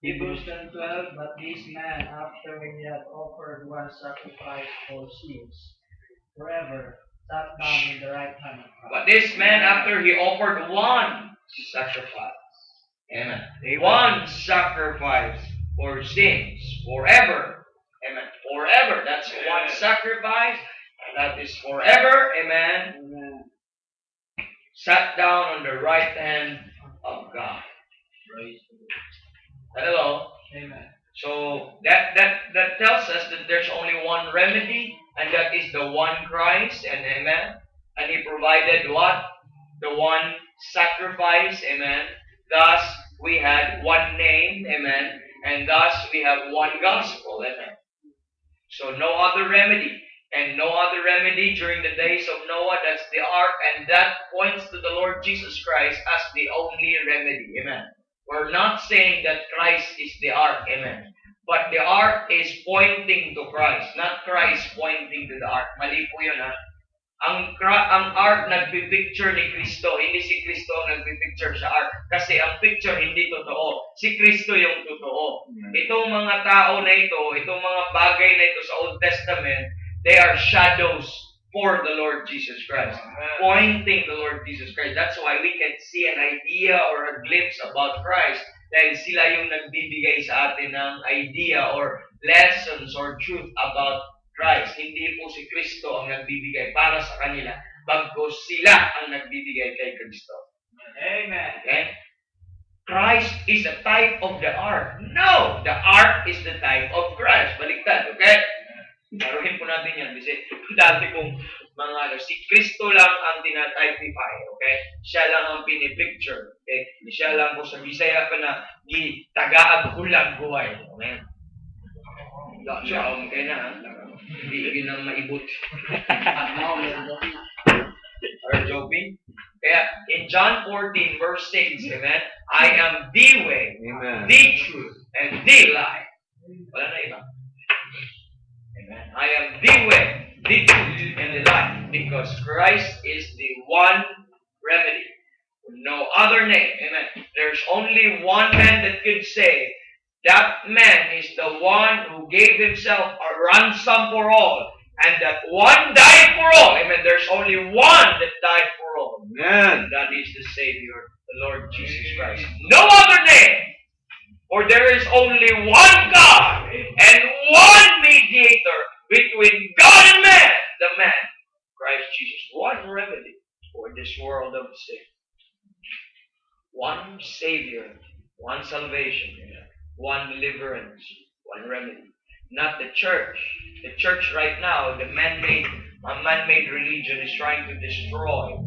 Hebrews 10:12, but this man, after he had offered one sacrifice for sins, forever sat down in the right hand of God. But this man, after he offered one sacrifice, amen, one sacrifice for sins, forever, amen, forever, that's one sacrifice, that is forever, amen, Amen. sat down on the right hand of God. Hello? Amen. So that tells us that there's only one remedy, and that is the one Christ, and amen. And he provided what? The one sacrifice, amen. Thus we had one name, amen. And thus we have one gospel, amen. So no other remedy. And no other remedy during the days of Noah, that's the ark, and that points to the Lord Jesus Christ as the only remedy, amen. We're not saying that Christ is the ark, amen. But the ark is pointing to Christ, not Christ pointing to the ark. Mali po yun, ha? Ang ark nagpipicture ni Kristo, hindi si Kristo ang nagpipicture sa ark. Kasi ang picture hindi totoo. Si Kristo yung totoo. Itong mga tao na ito, itong mga bagay na ito sa Old Testament, they are shadows for the Lord Jesus Christ. Pointing the Lord Jesus Christ. That's why we can see an idea or a glimpse about Christ. Dahil sila yung nagbibigay sa atin ng idea or lessons or truth about Christ. Hindi po si Kristo ang nagbibigay para sa kanila, bagkus sila ang nagbibigay kay Kristo. Amen. Okay? Christ is a type of the ark. No! The ark is the type of Christ. Baliktad, okay? Laruhin po natin yan. Kasi dati kong mga si Kristo lang ang tinatypify, okay? Siya lang ang pinipicture, okay? Siya lang po sa Bisaya pa na di tagaag hulag buhay, okay? Siya, okay na, ha? Hindi yun ang maibot. Are joking? Kaya, in John 14, verse 6, amen? I am the way, the truth, and the life. Wala na iba. Amen. I am the way, the truth, and the life. Because Christ is the one remedy. No other name. Amen. There's only one man that could say, that man is the one who gave himself a ransom for all. And that one died for all. Amen. There's only one that died for all. Amen. And that is the Savior, the Lord Jesus Christ. No other name. For there is only one God and one mediator between God and man, the man, Christ Jesus. One remedy for this world of sin. One Savior, one salvation, one deliverance, one remedy. Not the church. The church right now, a man-made religion is trying to destroy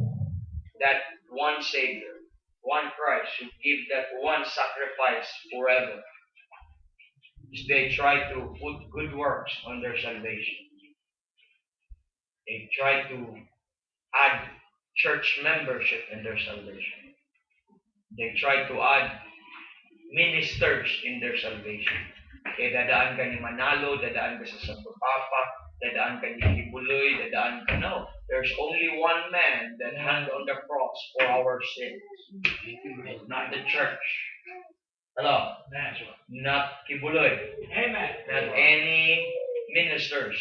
that one Savior, one Christ who gave that one sacrifice forever. They try to put good works on their salvation. They try to add church membership in their salvation. They try to add ministers in their salvation. Kaya dadaan ka ni Manalo, dadaan ka sa Santo Papa, dadaan ka ni Kibuloy, dadaan ka. No. There's only one man that hung on the cross for our sins. Not the church. Hello? Not Kibuloy. Amen. Not any ministers,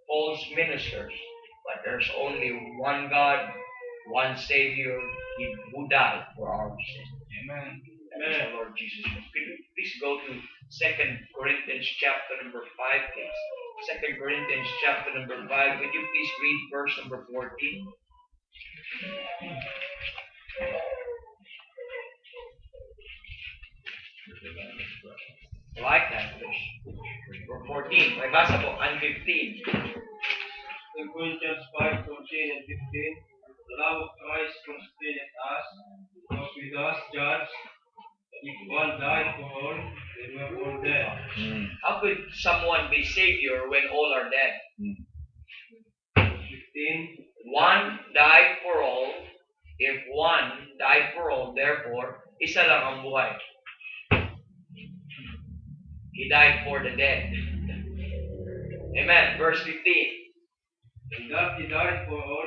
false ministers. But there's only one God, one Savior, who died for our sins. Amen. That is our Lord Jesus Christ. Could you please go to 2 Corinthians chapter number 5, please? 2 Corinthians chapter number 5. Would you please read verse number 14? I like that verse. Verse 14. May basa po, and 15. In Corinthians 5, 14 and 15, the love of Christ constraineth us, because we thus judge that if one died for all, then we are all dead. How could someone be Savior when all are dead? 15, One died for all. If one died for all, therefore, isa lang ang buhay. He died for the dead. Amen. Verse 15. and that he died for all,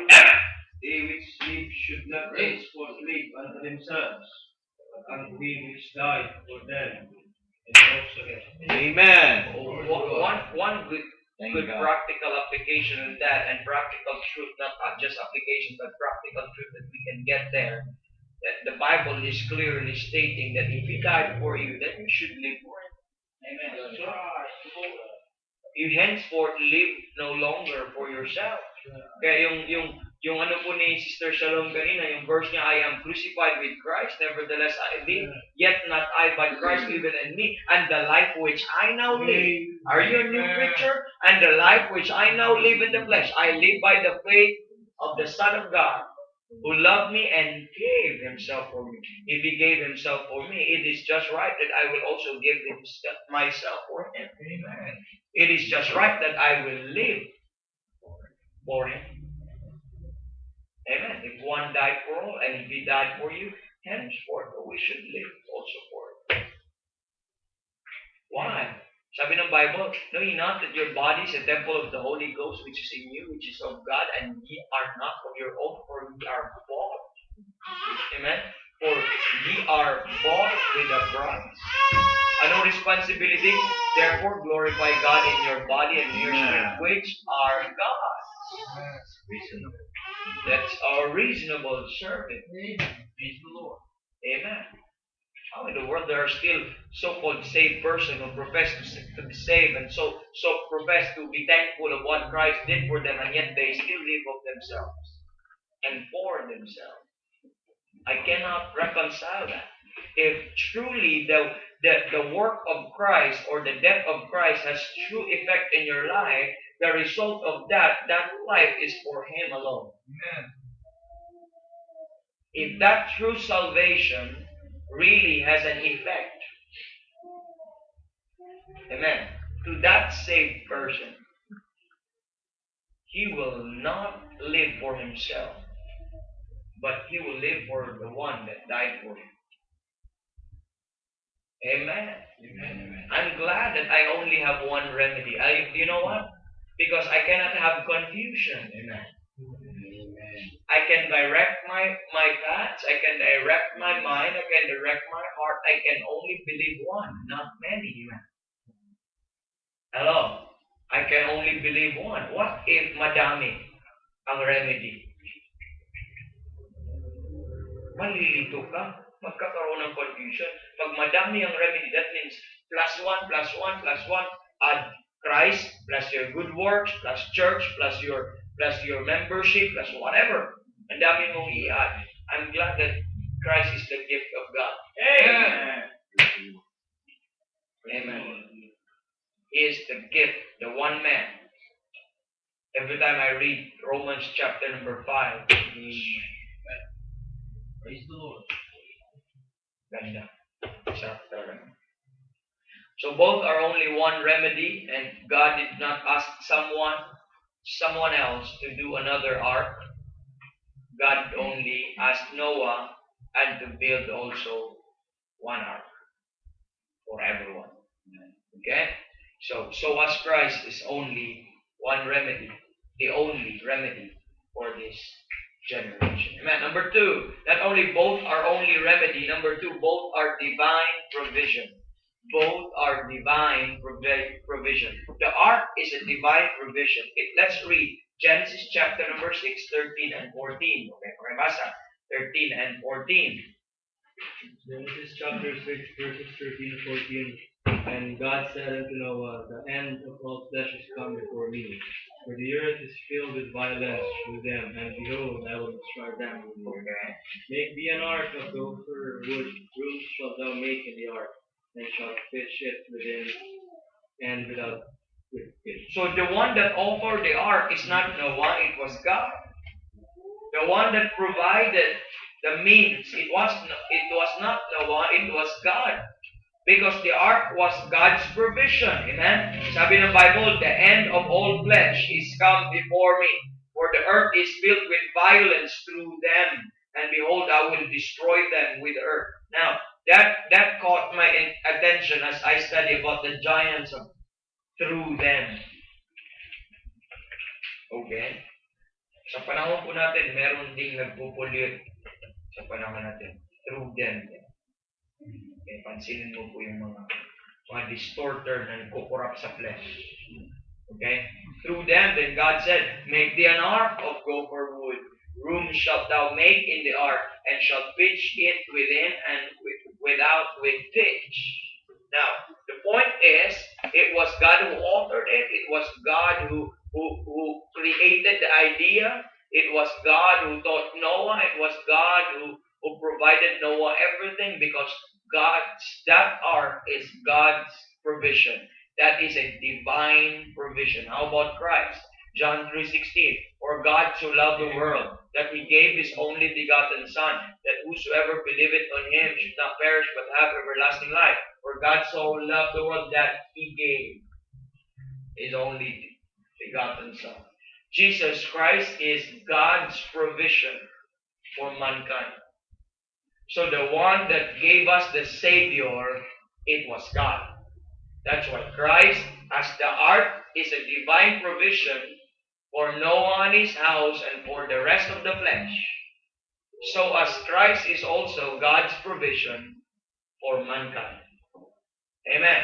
they which sleep should not henceforth live unto themselves, but unto him which died for them, Amen. One good Thank good God. practical application of that, and practical truth, not just application, but practical truth that we can get there. That the Bible is clearly stating that if He died for you, then you should live for Him. Amen. You henceforth live no longer for yourself. Kaya yung ano po ni Sister Shalom kanina, yung verse niya, I am crucified with Christ, nevertheless I live, yet not I, but Christ liveth in me, and the life which I now live. Are you a new creature? And the life which I now live in the flesh, I live by the faith of the Son of God, who loved me and gave Himself for me. If He gave Himself for me, it is just right that I will also give myself for Him. Amen. It is just right that I will live for Him. Amen. If one died for all, and if He died for you, henceforth we should live also for Him. Why? Sabi ng Bible, know ye not that your body is a temple of the Holy Ghost which is in you, which is of God, and ye are not of your own, for ye are bought. Amen? For ye are bought with a price. Ano responsibility? Therefore, glorify God in your body and in your spirit, which are God's. Reasonable. That's our reasonable service. Praise the Lord. Amen. How in the world there are still so-called saved persons who profess to be saved and so profess to be thankful of what Christ did for them, and yet they still live of themselves and for themselves. I cannot reconcile that. If truly the work of Christ or the death of Christ has true effect in your life, the result of that life is for Him alone. Amen. If that true salvation really has an effect, amen, to that saved person, he will not live for himself, but he will live for the one that died for him. Amen. Amen. I'm glad that I only have one remedy. You know what? Because I cannot have confusion. Amen. I can direct my paths, I can direct my mind, I can direct my heart. I can only believe one, not many. Amen. Hello? I can only believe one. What if madami ang remedy? Malilito ka. Magkakaroon ng confusion. Pag madami ang remedy, that means plus one, add Christ, plus your good works, plus church, plus your membership, plus whatever. Ang dami mong i-add. I'm glad that Christ is the gift of God. Amen. Amen. He is the gift, the one man. Every time I read Romans chapter number 5, praise the Lord. Ganda. Sarap talaga. So both are only one remedy, and God did not ask someone else to do another ark. God only asked Noah and to build also one ark for everyone. Okay? So as Christ is only one remedy, the only remedy for this generation. Amen. Number 2, not only both are only remedy, number 2, both are divine provision. Both are divine provision. The ark is a divine provision. Let's read Genesis chapter number 6, 13 and 14. Okay, pakibasa. 13 and 14. Genesis chapter 6, verses 13 to 14. And God said unto Noah, the end of all flesh is come before me, for the earth is filled with violence with them, and behold, I will destroy them with you. Make thee an ark of gopher wood, rooms shalt thou make in the ark, and shalt pitch it within and without with it. So the one that offered the ark is not Noah, it was God. The one that provided the means, it was not Noah, it was God. Because the ark was God's provision. Amen? Sabi ng Bible, the end of all flesh is come before me. For the earth is filled with violence through them. And behold, I will destroy them with earth. Now, that caught my attention as I study about the giants of through them. Okay? Sa panahon po natin, meron ding nagpupulit sa panahon natin. Through them. Okay, pansinin mo po yung mga mga distorter na nagkukurap sa flesh. Okay? Through them, then God said, make thee an ark of gopher wood. Room shalt thou make in the ark, and shalt pitch it within and without with pitch. Now, the point is, it was God who authored it. It was God who created the idea. It was God who taught Noah. It was God who provided Noah everything, because that ark is God's provision. That is a divine provision. How about Christ? John 3:16, for God so loved the world that he gave his only begotten Son, that whosoever believeth on him should not perish but have everlasting life. For God so loved the world that he gave his only begotten Son. Jesus Christ is God's provision for mankind. So the one that gave us the Savior, it was God. That's why Christ, as the ark, is a divine provision for Noah and his house and for the rest of the flesh. So as Christ is also God's provision for mankind. Amen.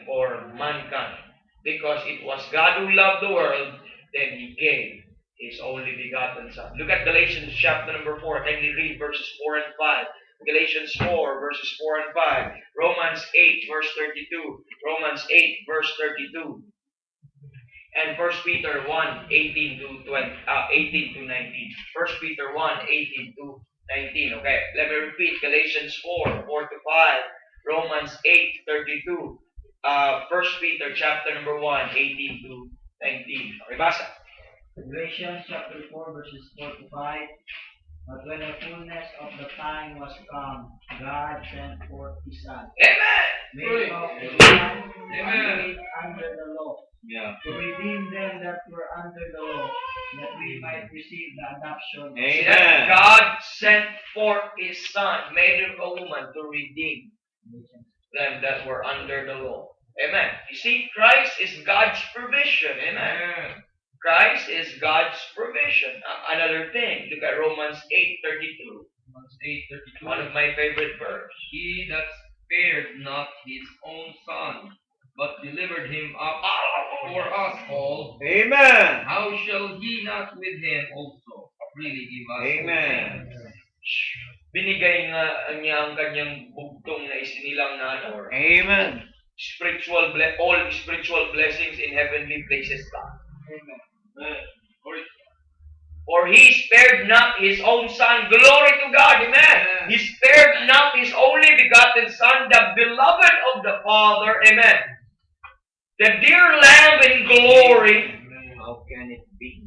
For mankind. Because it was God who loved the world, then he gave his only begotten Son. Look at Galatians chapter number 4. Kindly read verses 4 and 5. Galatians 4 verses 4 and 5. Romans 8 verse 32. Romans 8 verse 32. And 1 Peter 1, 18 to 19. 1 Peter 1, 18 to 19. Okay, let me repeat. Galatians 4, 4 to 5. Romans 8, 32. 1 Peter chapter number 1, 18 to 19. Okay, basa. Galatians chapter 4 verses 4 to 5. But when the fullness of the time was come, God sent forth his Son, Amen. made of a man made under the law, Yeah. to redeem them that were under the law, that we might receive the adoption. See Amen. that? God sent forth his Son, made of a woman, to redeem them that were under the law. Amen. You see, Christ is God's provision. Amen. Christ is God's provision. Another thing, look at Romans 8:32. Romans 8:32. One of my favorite verse. He that spared not his own Son, but delivered him up for us all, Amen. how shall he not with him also freely give us all Amen. things? Binigay nga niya ang kanyang bugtong na isinilang na or Amen. all spiritual blessings in heavenly places ba? Amen. For he spared not his own Son. Glory to God. Amen. He spared not his only begotten Son, the beloved of the Father. Amen. The dear Lamb in glory. How can it be?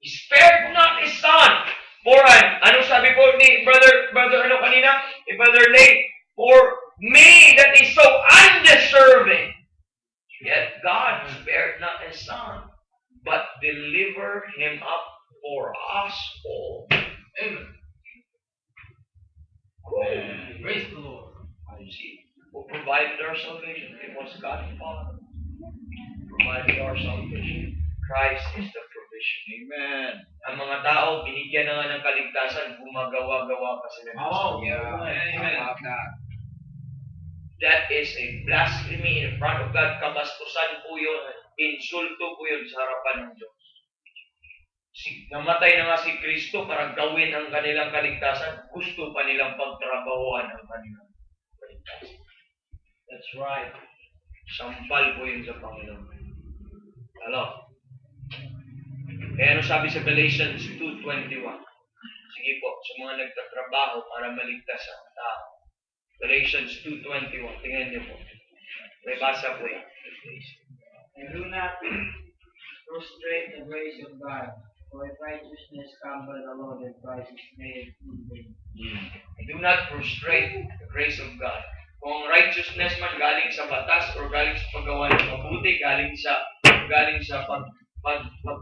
He spared not his Son. For ano sabi po ni brother ano kanina? Brother Lay, for me that is so undeserving. Yet God spared not his Son, but delivered him up for us all. Amen. Praise the Lord. You see, who provided our salvation? It was God the Father who provided our salvation. Christ is the provision. Amen. Ang mga tao, binigyan na nga ng kaligtasan, gumagawa-gawa pa sila. Amen. That is a blasphemy in front of God. Kabastusan po yun. Insulto po yun sa harapan ng Diyos. Namatay na nga si Kristo para gawin ang kanilang kaligtasan. Gusto pa nilang pagtrabahuan ang kanilang kaligtasan. That's right. Sampal po yun sa Panginoon. Hello? Kaya ano sabi sa Galatians 2:21? Sige po, sa mga nagtatrabaho para maligtas ang tao. Galatians 2:21. Tingnan niyo po. May basa po yan. And do not frustrate the grace of God, for if righteousness come by the law, then Christ is made in vain. Do not frustrate the grace of God. Kung righteousness man galing sa batas or galing sa paggawa ng mabuti, galing sa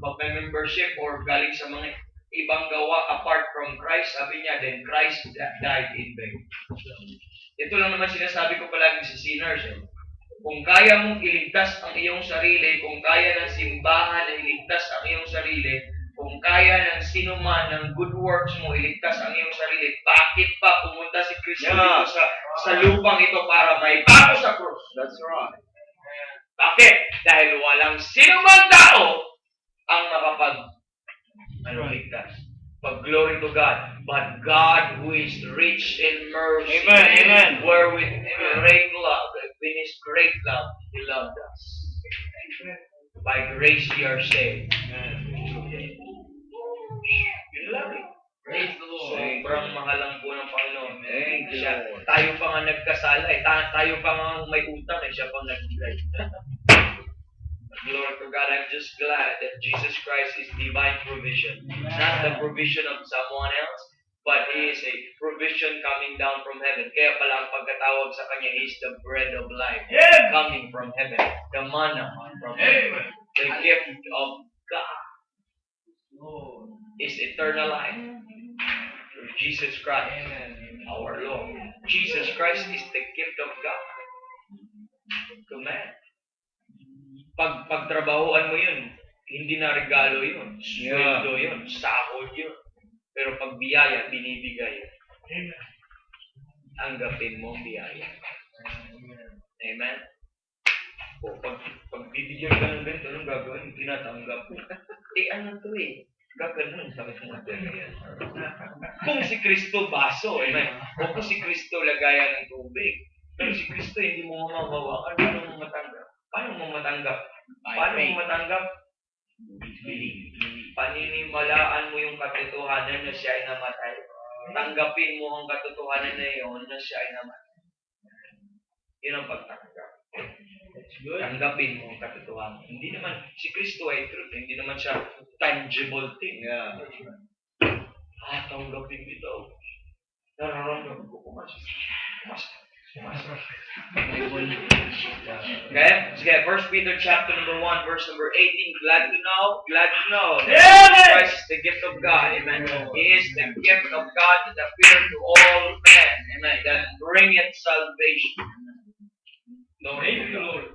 pag-membership or galing sa mga ibang gawa apart from Christ, sabi niya, then Christ died in vain. Ito lang naman sinasabi ko palagi sa sinners. Kung kaya mong iligtas ang iyong sarili, kung kaya ng simbahan na iligtas ang iyong sarili, Kung kaya ng sino man ng good works mo, iligtas ang iyong sarili, bakit pa pumunta si Kristo Yeah. dito sa lupang ito para maipako sa krus? That's right. Bakit? Dahil walang sino man tao ang ligtas. But glory to God. But God who is rich in mercy, Amen, amen. wherewith great love, in His great love, He loved us. By grace ye are saved. Yun lang eh. Praise the Lord. Sobrang mahal lang po ng Panginoon. Thank you, Siya, Lord. tayo pa nga nagkasala eh. Tayo pa nga may utang eh. Siya pang nagbigay. Glory to God. I'm just glad that Jesus Christ is divine provision. Not the provision of someone else, but He is a provision coming down from heaven. Kaya pala ang pagkatawag sa Kanya, He is the bread of life coming from heaven. The manna from heaven. The gift of God is eternal life through Jesus Christ, our Lord. Jesus Christ is the gift of God to man. Pagtrabahuan mo yun, hindi na regalo yun. Sweldo yun, sahod yun. Pero pag biyaya, binibigay yun. Tanggapin mo ang biyaya. Amen? O pag bibigyan ka ng ganito, anong gagawin? Tinatanggap mo. Ano to eh? Gaganon sa material. Kung si Kristo baso, amen? O kung si Kristo lagayan ng tubig. Pero si Kristo hindi mo mamawakan. Paano mo matanggap? Paano mo matanggap? Paano mo matanggap? Paninimalaan mo yung katotohanan na siya ay namatay. Tanggapin mo ang katotohanan na iyon na siya ay namatay. Yun ang pagtanggap. Tanggapin mo ang katotohanan. Hindi naman, si Kristo ay truth. Hindi naman siya tangible thing. Tanggapin ito. Nararamdaman ko pumasok. Okay? Sige, 1 Peter chapter number 1, verse number 18. Glad to know that Jesus Christ is the gift of God. Amen. He is the gift of God that appeared to all men. Amen. That bringeth salvation. Thank you, Lord.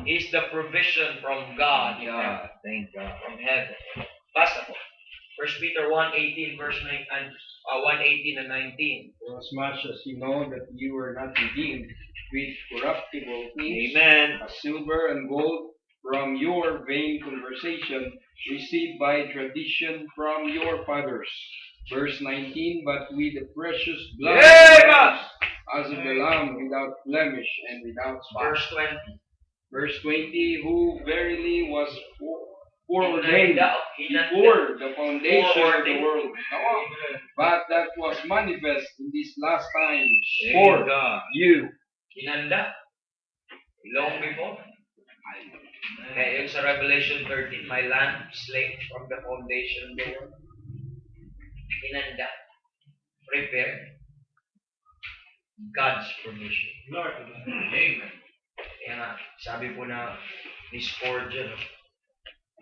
He is the provision from God. Amen. Thank God. From heaven. Basta po. 1 Peter 1:18 verse 9 and 1:18 and 19. For as much as you know that you were not redeemed with corruptible things, Amen. as silver and gold, from your vain conversation received by tradition from your fathers. Verse 19, but with the precious blood of Christ, as of the Lamb, without blemish and without spot. Verse 20. Verse 20, who verily was foreordained Hinanda. before the foundation of the Foreordained. world, but that was manifest in these last times Thank for God. you. Hinanda. Long before. Kaya yung sa Revelation 13, my lamp slain from the foundation of the world. Hinanda. Prepare. God's provision. Amen. Kaya nga, sabi po na ni Spurgeon,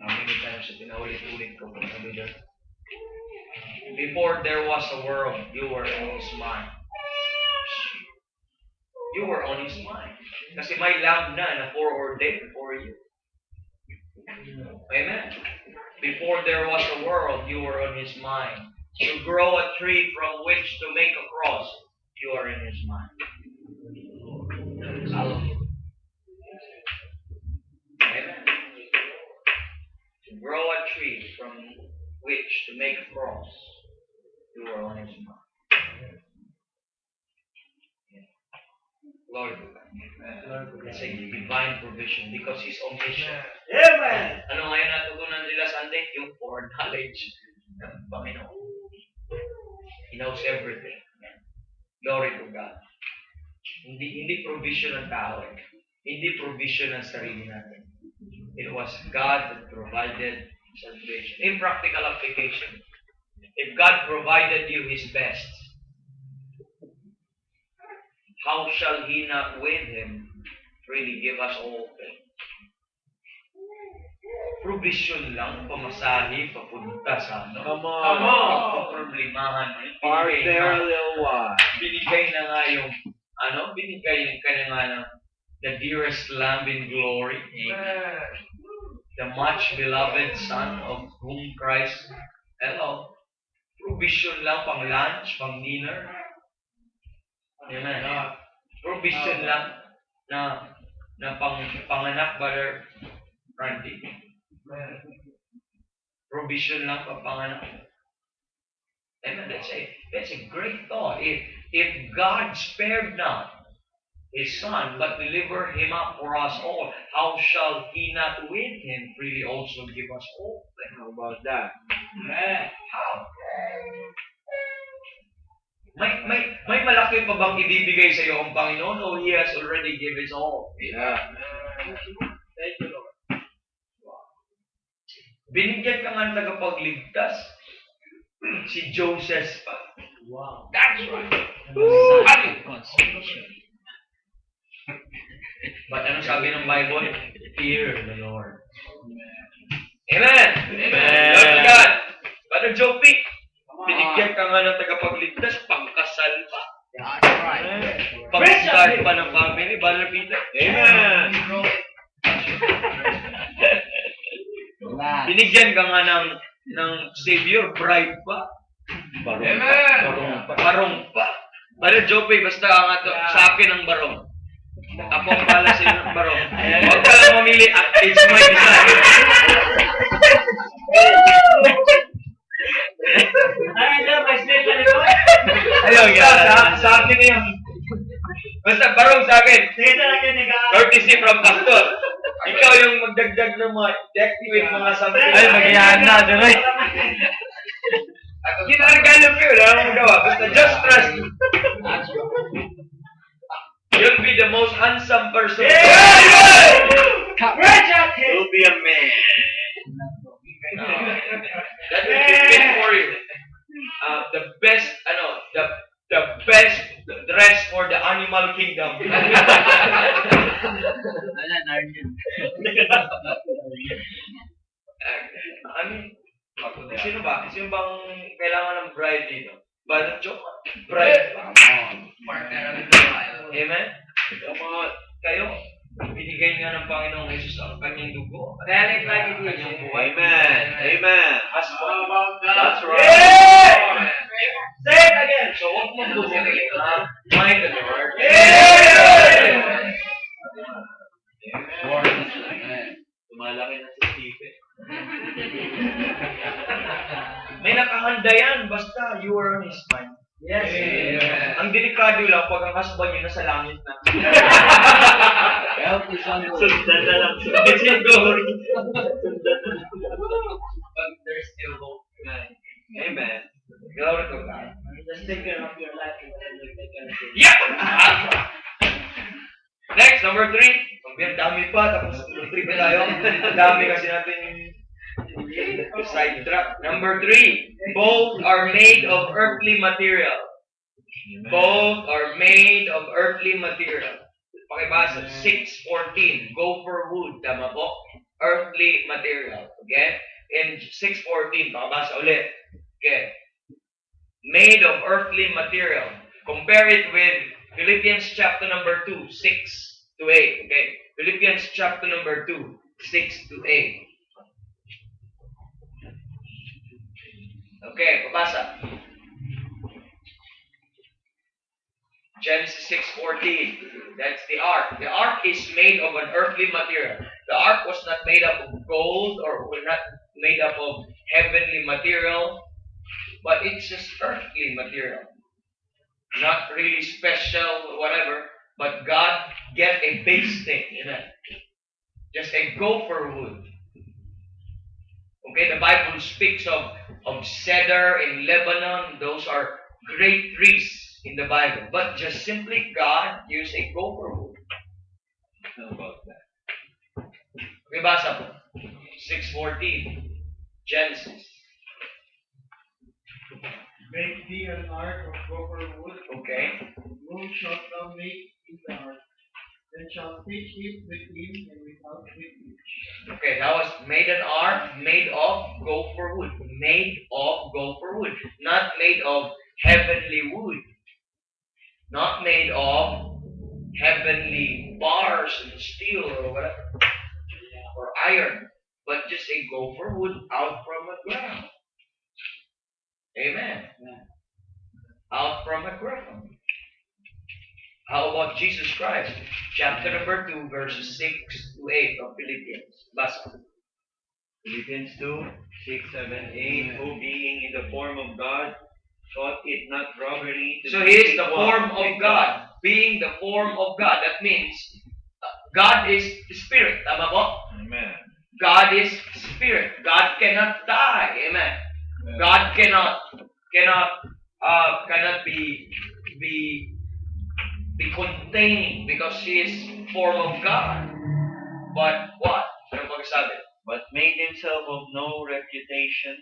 many times na pinaulit-ulit ko kung sabi doon, before there was a world, you were on His mind. You were on His mind. Kasi may lamb na foreordained for you. Amen. Before there was a world, you were on His mind. To grow a tree from which to make a cross, you are in His mind. Hallelujah. Amen. To grow a tree from which to make a cross, you are on His mind. Lord, it's a divine provision because He's omniscient. Amen. Ano ngayon natutunan nila Sunday? Yung foreknowledge ng Panginoon. He knows everything. Glory to God. Hindi provision ng tao. Hindi provision ng sarili natin. It was God that provided salvation. In practical application, if God provided you His best, how shall He not with Him really give us all things? Provision lang, pamasahe, papunta sa ano. Come on. Problemahan mo. Park there a little while. Binigay na nga yung, binigay ka na nga ng the dearest lamb in glory. the much beloved Son of whom Christ, hello, provision lang pang lunch, pang dinner. Amen. Provision lang na panganak, Brother Randy. Provision lang pang panganak. Amen. That's a great thought. If God spared not His Son, but delivered Him up for us all, how shall He not with Him freely also give us all? How about that? How? May malaki pa bang ibibigay sa iyo ang Panginoon o He has already given us all? Yeah. Thank you, Lord. Binigyan ka nga ng tagapagligtas. Si Joseph pa. Wow. That's right. Constitution. But ano sabi ng Bible? Fear the Lord. Amen. Amen. Lord God. Brother Jopi, binigyan ka nga ng tagapagligtas, pangkasal pa. That's right. Pag-start pa ng family, Brother Peter. Amen. Binigyan ka nga ng Savior, bride pa. Barong pa. Brother Jopi, basta ang sa akin ang barong. Ako ang pala sa inyo ng barong. Huwag ka lang mamili, it's my desire. Ayaw, sa akin na yun. Basta barong sa akin. Courtesy from pastor. Ikaw yung magdagdag ng mga deactivate mga something. Ay, magyahan na, Duroy. Ginagalo ko yun, alam mo gawa. Basta just trust. You'll be the most handsome person. You'll be a man. That will be fit for you. The best dress for the animal kingdom. Sino bang kailangan ng bride dito? Brother Joe? Bride. Amen? Kayo, binigay nga ng Panginoong Jesus ang kanyang dugo. Kanyang buhay. Amen. Amen. That's right. Yeah! Say it again. So, huwag mong bumili. Mind the Lord. Tumalaki na sa TV. May nakahanda yan. Basta you are on His mind. Yes. Ang delikado lang pag ang husband nyo nasa langit na. Help is on the way. Sundan na lang. It's your glory. But there's still hope. Amen. Glory to God. Just take care of your life and then you take care of your Yeah! Next, number 3. Ang dami pa, tapos number 3 pa tayo. Ang dami kasi natin sidetrack. Number 3. Both are made of earthly material. Both are made of earthly material. Pakibasa, 6:14. Gopher wood. Tama po? Earthly material. Okay? In 6:14, pakibasa ulit. Okay. Made of earthly material. Compare it with Philippians chapter number 2, 6-8. Okay? Philippians chapter number 2, 6-8. Okay, pabasa. Genesis 6:14. That's the ark. The ark is made of an earthly material. The ark was not made up of gold or was not made up of heavenly material, but it's just earthly material. Not really special, whatever, but God get a base thing, amen. Just a gopher wood. Okay, the Bible speaks of cedar in Lebanon. Those are great trees in the Bible. But just simply God used a gopher wood. How about that? Okay, basa po. 6:14. Genesis. Make thee an ark of gopher wood. Okay. Whom shalt thou make in the ark? Then shalt pitch it within and without with it. Okay, that was made an ark made of gopher wood. Made of gopher wood. Not made of heavenly wood. Not made of heavenly bars and steel or whatever. Or iron. but just a gopher wood out from the ground. Amen. Out from the ground. How about Jesus Christ? Chapter number 2, verses 6 to 8 of Philippians. Basa. Philippians 2, 6, 7, 8. Who being in the form of God, thought it not robbery to So be he is the equal form of with God. Being the form of God. That means God is Spirit. Tama po? Amen. God is Spirit. God cannot die. Amen. God cannot be contained because He is form of God. But what? Ano pagsabi? But made himself of no reputation,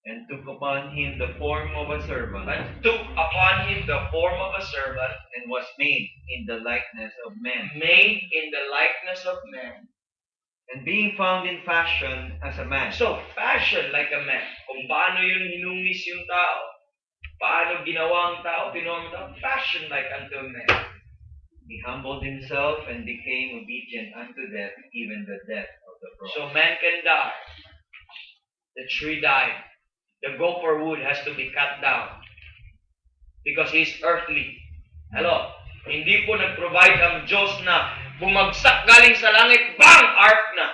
and took upon him the form of a servant, And took upon Him the form of a servant, and was made in the likeness of men. made in the likeness of man. And being found in fashion as a man, So, fashion like a man. Kung paano yun hinumis yung tao. Paano ginawa ang tao, pinuha ang tao. Fashion like unto a man. he humbled himself and became obedient unto death, even the death of the cross. So, man can die. The tree died. The gopher wood has to be cut down. Because he's earthly. Hello? Hindi po nag-provide ang Diyos na bumagsak galing sa langit, bang! Ark na.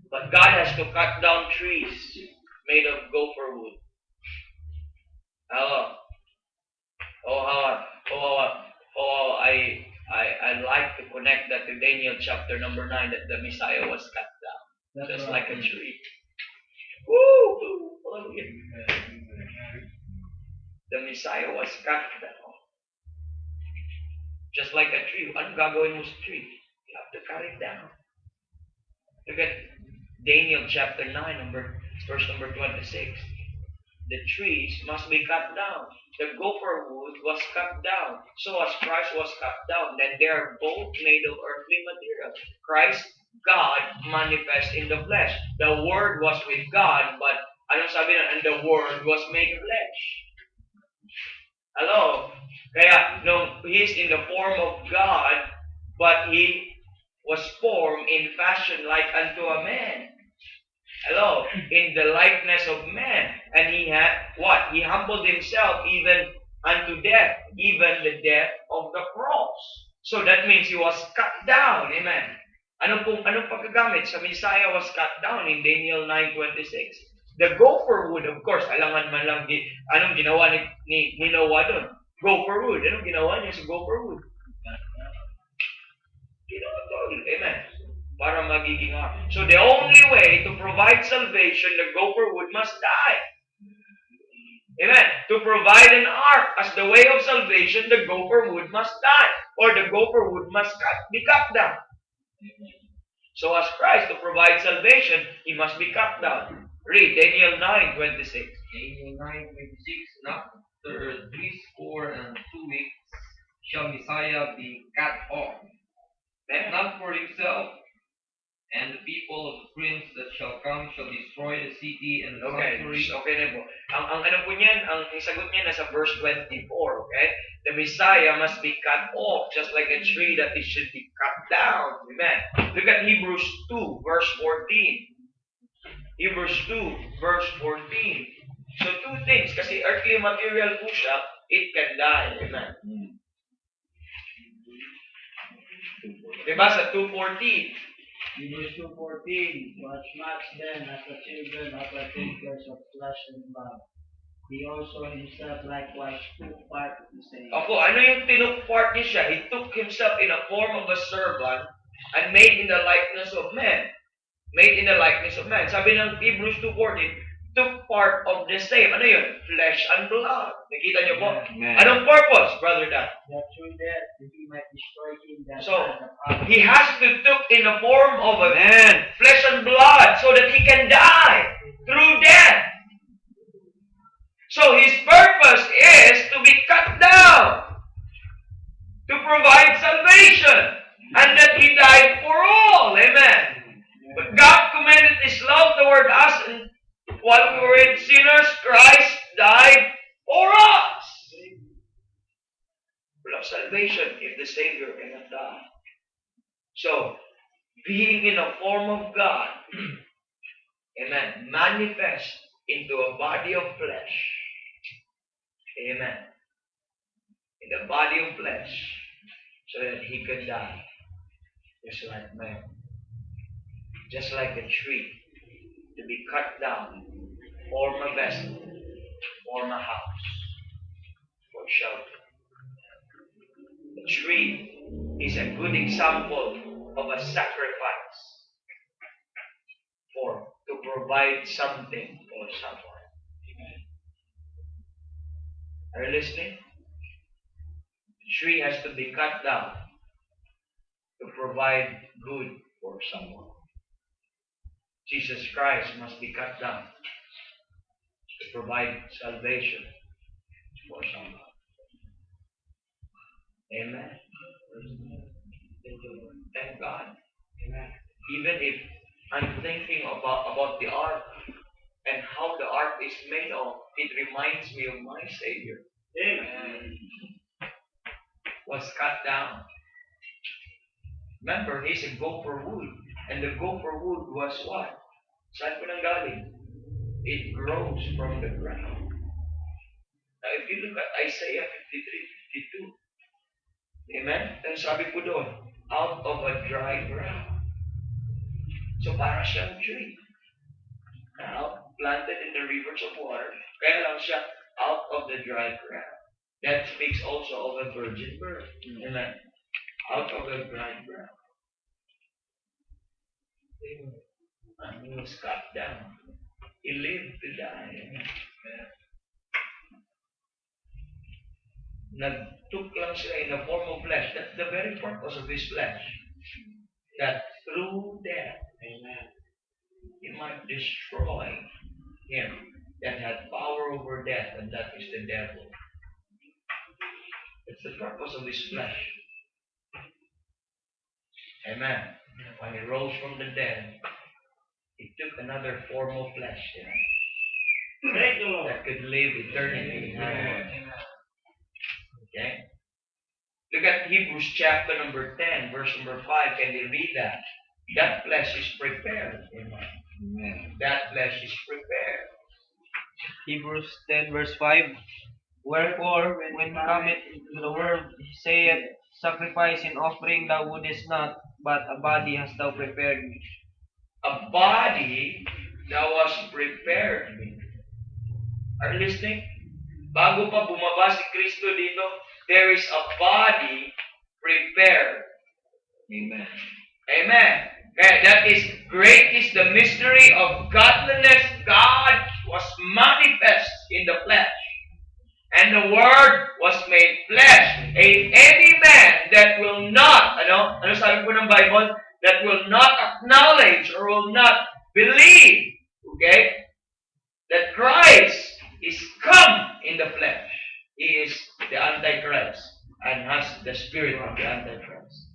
But God has to cut down trees made of gopher wood. Hello? I like to connect that to Daniel chapter number 9 that the Messiah was cut down. Just like a tree. Woo! Hallelujah. The Messiah was cut down. Just like a tree. Ano gagawin mo sa tree? You have to cut it down. Look at Daniel chapter 9, verse number 26. The trees must be cut down. The gopher wood was cut down. So as Christ was cut down, then they are both made of earthly material. Christ, God, manifest in the flesh. The Word was with God, but anong sabi na? And the Word was made flesh. Hello? Kaya, no, He is in the form of God, but He was formed in fashion like unto a man. Hello? In the likeness of man. And He had, what? He humbled Himself even unto death, even the death of the cross. So that means He was cut down. Amen. Anong pagkagamit? Sa Messiah was cut down in Daniel 9:26. The gopher wood, of course, alangan man lang anong ginawa ni Noah doon? Gopher wood. Anong ginawa niya sa gopher wood? Ginawa doon. Amen. Para magiging ark. So the only way to provide salvation, the gopher wood must die. Amen. To provide an ark as the way of salvation, the gopher wood must die. Or the gopher wood must be cut down. So as Christ to provide salvation, He must be cut down. Read Daniel 9:26. Daniel 9:26. And after 3 and 2 weeks shall Messiah be cut off, Amen. not for himself, and the people of the prince that shall come shall destroy the city and the Okay, sanctuary. okay na po. Ang ano po niyan, ang sagot niya nasa verse 24, okay? The Messiah must be cut off, just like a tree that it should be cut down. Amen. Look at Hebrews 2, verse 14. Hebrews 2, verse 14. So two things, kasi earthly material po siya, it can die. Amen. Diba sa 2:14? Hebrews 2:14, Watch not then as the children are partakers of flesh and blood. He also himself likewise took part of the same. Opo, ano yung tinuk part niya siya? He took himself in a form of a servant and made in the likeness of man. Made in the likeness of man. Sabi ng Hebrews 2:14, took part of the same. Ano yun? Flesh and blood. Nakita niyo po? Amen. Anong purpose, Brother Dan? That through death he might destroy him that So, had the power. He has to took in the form of a Amen. flesh and blood so that He can die through death. So His purpose is to be cut down to provide salvation and that He died for all. Amen. But God commended His love toward us, and while we were yet sinners, Christ died for us. Full of salvation if the Savior cannot die. So, being in a form of God, amen, manifest into a body of flesh, amen, in the body of flesh, so that he could die, just like man, just like a tree, to be cut down, form a vessel, form a house for shelter. The tree is a good example of a sacrifice to provide something for someone. Are you listening? The tree has to be cut down to provide good for someone. Jesus Christ must be cut down to provide salvation for someone. Amen. Thank God. Amen. Even if I'm thinking about the ark and how the ark is made of, it reminds me of my Savior. Amen. Was cut down. Remember, he's a gopher wood. And the gopher wood was what? Saan po nanggaling? It grows from the ground. Now, if you look at Isaiah 53:52, amen? Ang sabi po doon, out of a dry ground. So, para siyang tree. Now, planted in the rivers of water. Kaya lang siya out of the dry ground. That speaks also of a virgin birth. Amen? Out of a dry ground. He was cut down. He lived to die. Nagtook lang siya in the form of flesh. That's the very purpose of his flesh. That through death, amen, he might destroy him that had power over death, and that is the devil. It's the purpose of his flesh. Amen. When he rose from the dead, he took another form of flesh that could live eternity in heaven. Okay? Look at Hebrews chapter number 10, verse number 5. Can you read that? That flesh is prepared. Amen. That flesh is prepared. Hebrews 10 verse 5. Wherefore, when cometh into the world, he saith, Sacrifice and offering thou wouldest not, but a body hast thou prepared me. A body that was prepared me. Are you listening? Bago pa bumaba si Kristo dito, there is a body prepared. Amen. Amen. Kaya that is great is the mystery of godliness. God was manifest in the flesh. And the Word was made flesh. Any man that will not, ano sabi po ng Bible? That will not acknowledge or will not believe, okay, that Christ is come in the flesh. He is the Antichrist and has the spirit of the Antichrist.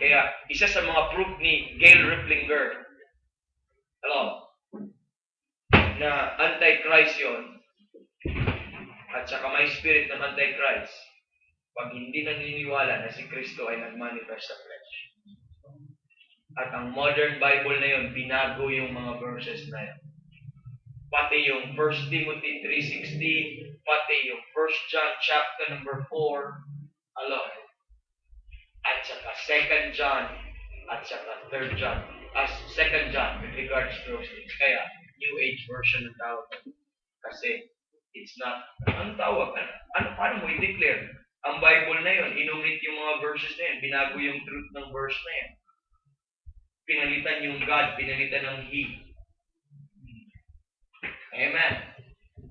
Kaya, isa sa mga proof ni Gail Riplinger, na Antichrist yun, at saka may spirit ng Antichrist, pag hindi naniniwala na si Kristo ay nagmanifest sa flesh. At ang modern Bible na yun, binago yung mga verses na yun. Pati yung 1 Timothy 3:16, pati yung 1 John chapter number 4, at saka 2 John, at saka 3 John, as 2 John with regards to those things. Kaya, New Age version ng tawag. Kasi, it's not, ang tawag, paano mo i-declare? Ang Bible na yun, inumit yung mga verses na yun, binago yung truth ng verse na yun. Pinalitan yung God, pinalitan ng He. Amen.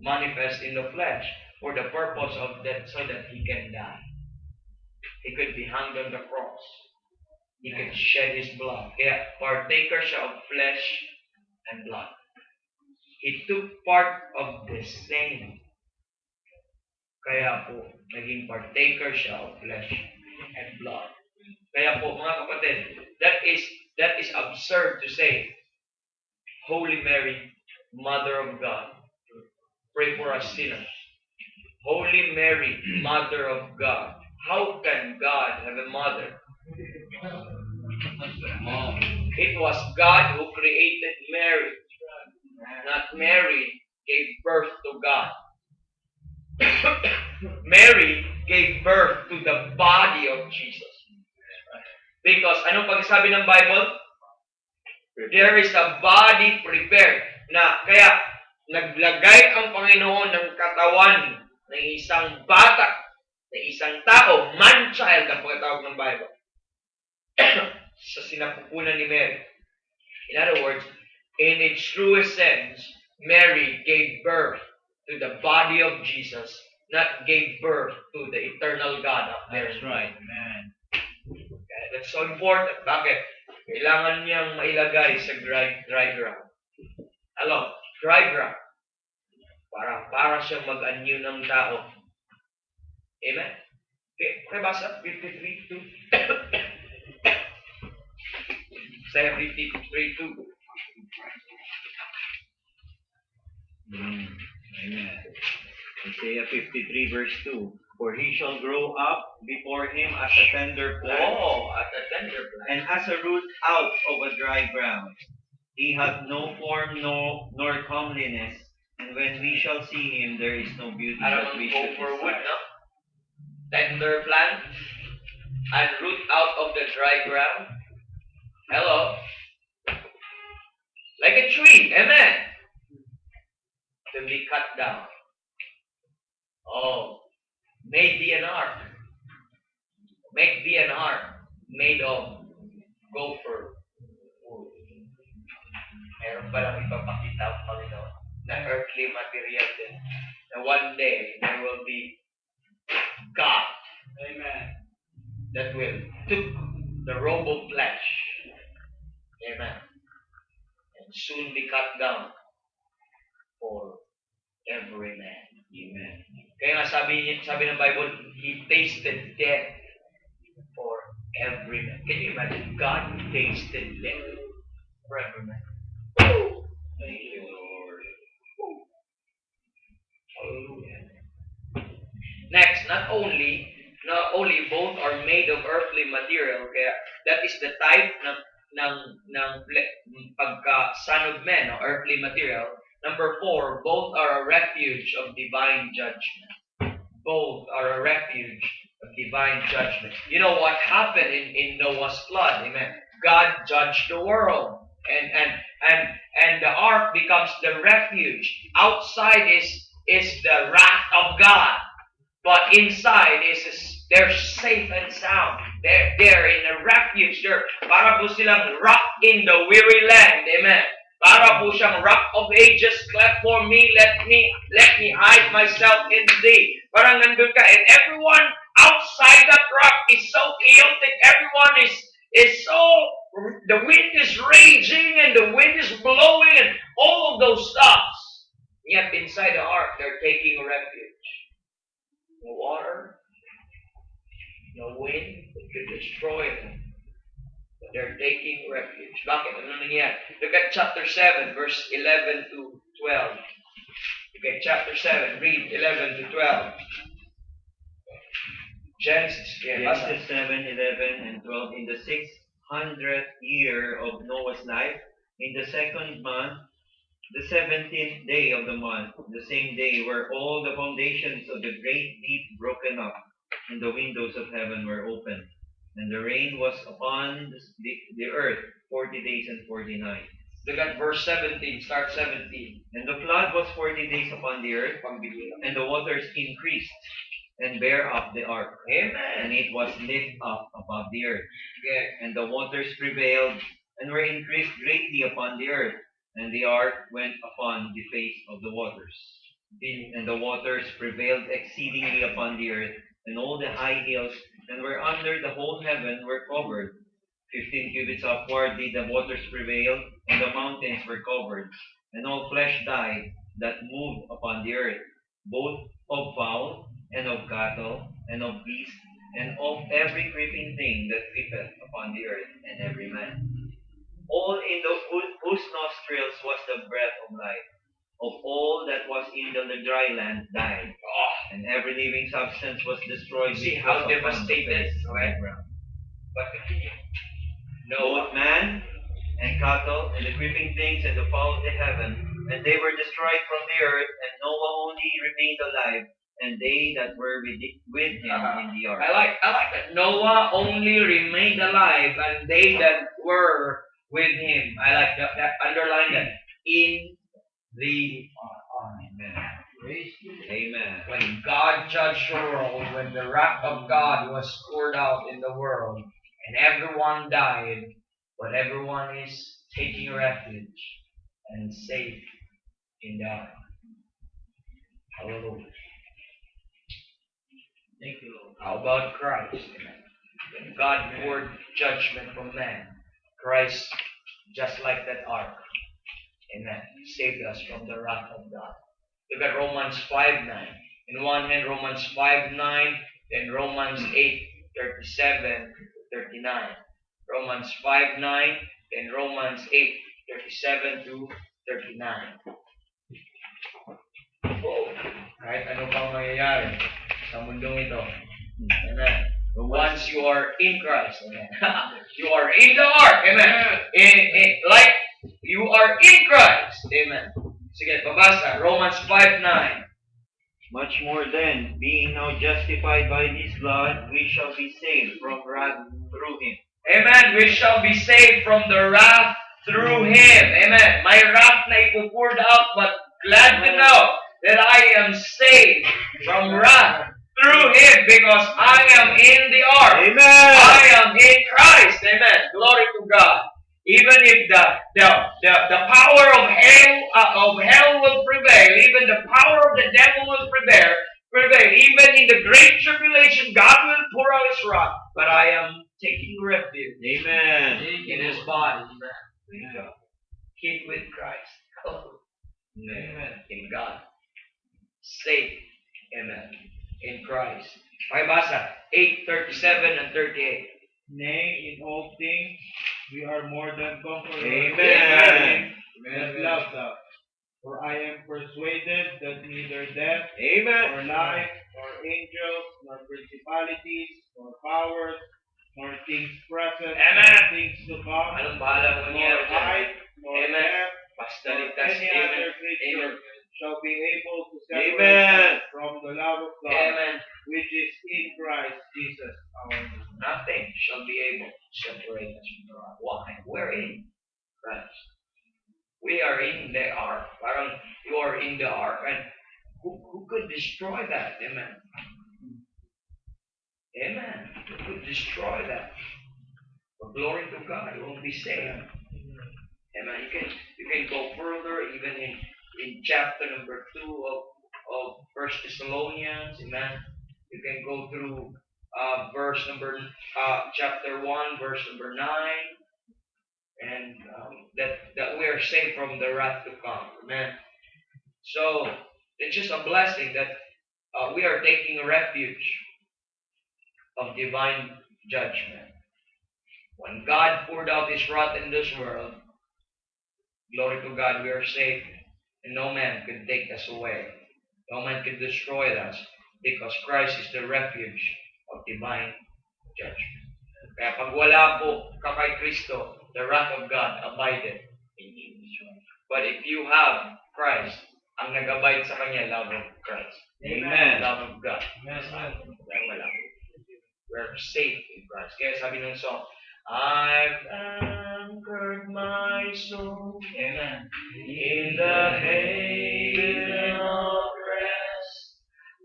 Manifest in the flesh for the purpose of that, so that He can die. He could be hanged on the cross. He could shed His blood. Kaya partaker siya of flesh and blood. He took part of the same. Kaya po, naging partaker siya of flesh and blood. Kaya po, mga kapatid, that is absurd to say, Holy Mary, Mother of God, pray for us sinners. Holy Mary, Mother of God. How can God have a mother? It was God who created Mary, not Mary gave birth to God. Mary gave birth to the body of Jesus. Because anong pagsasabi ng Bible? There is a body prepared. Na kaya naglagay ang Panginoon ng katawan ng isang bata, ng isang tao, man-child ang pagkatawag ng Bible, sa sinapupunan ni Mary. In other words, in its truest sense, Mary gave birth to the body of Jesus, not gave birth to the eternal God up there. That's right, man. Okay, that's so important. Bakit? Kailangan niyang mailagay sa dry ground. Hello, dry ground. Para siyang mag-anyo ng tao. Amen? Okay, basa 53:2. Isaiah 53:2. Amen. Isaiah 53 verse 2. For he shall grow up before him as a tender plant, At a tender plant. and as a root out of a dry ground. He hath no form nor comeliness, and when we shall see him, there is no beauty that Alam we mo should for wood, desire. no? Tender plant and root out of the dry ground. Hello? Like a tree, amen? To be cut down. Oh, make thee an ark. Make thee an ark made of gopher wood. Meron palang ipapakita ang Panginoon na earthly material din. Na one day, there will be God. Amen. That will took the robe of flesh. Amen. And soon be cut down for every man. Amen. Kaya nga sabi ng Bible, He tasted death for every man. Can you imagine? God tasted death for every man. Woo! Thank you, Lord. Woo! Hallelujah. Next, not only both are made of earthly material, kaya that is the type ng pagka son of man, no? Earthly material. Number 4, both are a refuge of divine judgment. Both are a refuge of divine judgment. You know what happened in Noah's flood? Amen. God judged the world, and the ark becomes the refuge. Outside is the wrath of God, but inside they're safe and sound. They're in a refuge. They're para po silang rock in the weary land. Amen. Para po siyang rock of ages, cleft for me, let me hide myself in thee. Parang nandun ka, and everyone outside that rock is so chaotic. Everyone is so, the wind is raging and the wind is blowing and all of those stuffs. Yet inside the ark, they're taking refuge. No water, no wind that could destroy them. But they're taking refuge. Bakit? Ano nangyari? Look at chapter 7, verse 11 to 12. Look at chapter 7, read 11 to 12. Genesis 7, 11, and 12. In the 600th year of Noah's life, in the second month, the 17th day of the month, the same day were all the foundations of the great deep broken up, and the windows of heaven were opened. And the rain was upon the earth 40 days and 40 nights. Look at verse 17, start 17. And the flood was 40 days upon the earth, and the waters increased and bare up the ark. Amen. And it was lifted up above the earth. Okay. And the waters prevailed and were increased greatly upon the earth. And the ark went upon the face of the waters. And the waters prevailed exceedingly upon the earth, and all the high hills and were under the whole heaven were covered. 15 cubits upward did the waters prevail, and the mountains were covered. And all flesh died that moved upon the earth, both of fowl, and of cattle, and of beasts, and of every creeping thing that creepeth upon the earth, and every man. All in whose nostrils was the breath of life. Of all that was in the dry land died, and every living substance was destroyed. See how devastated, the okay? ground. But continue. Both man and cattle, and the creeping things, and the fowl of the heaven, and they were destroyed from the earth, and Noah only remained alive, and they that were with him in the ark. I like that Noah only remained alive and they that were with him. I like that underline that. In the ark. Amen. Amen. When God judged the world, when the wrath of God was poured out in the world, and everyone died, but everyone is taking refuge and safe in the ark. Hallelujah. Thank you, Lord. How about Christ? When God poured judgment from man, Christ, just like that ark, amen, saved us from the wrath of God. Look at Romans 5:9. In one hand, Romans 5:9, then Romans 8:37 to 39. Romans 5:9, then Romans 8:37 to 39. Oh, kahit ano pang mangyayari sa mundong ito. Amen. Once you are in Christ, amen. You are in the ark, amen. Like you are in Christ, amen. Sige, babasa. Romans 5:9. Much more then, being now justified by his blood, we shall be saved from wrath through him. Amen. We shall be saved from the wrath through Him. Amen. May wrath na ipupoured out, but glad to know that I am saved from wrath through Him because I am in the ark. Amen. I am in Christ. Amen. Glory to God. Even if the power of hell will prevail, even the power of the devil will prevail, even in the great tribulation, God will pour out His wrath. But I am taking refuge Amen. in His body. Amen. Keep with Christ. Amen. In God. Safe. Amen. In Christ. Okay, basa. 8:37 and 38. Nay, in all things, we are more than conquerors. Amen. That loves us. For I am persuaded that neither death, Amen. nor life, nor angels, nor principalities, nor powers, nor things present, Amen. nor things to come, Anong bahala mo nor niya? height, nor Amen. depth, Basta nor ligtas. any Amen. other creature Amen. shall be able to separate Amen. us from the love of God, Amen. which is in Christ Jesus our Lord. Nothing shall be able to separate us from God. Why? We're in Christ. We are in the ark. Parang you are in the ark. And who could destroy that? Amen. Amen. Who could destroy that? But glory to God, you will be saved. Amen. You can go further even in chapter number 2 of 1 Thessalonians. Amen. You can go through chapter 1, verse number 9. And that we are saved from the wrath to come. Amen. So it's just a blessing that we are taking a refuge of divine judgment. When God poured out His wrath in this world, glory to God, we are saved, and no man could take us away. No man could destroy us because Christ is the refuge of divine judgment. Kaya pag wala po ka kay Kristo, the wrath of God abideth in you. But if you have Christ, ang nag-abide sa Kanya, love of Christ. Amen. Love of God. Yes, Lord. Kaya wala. We're safe in Christ. Kaya sabi ng song, I've anchored my soul Amen. in the haven of rest.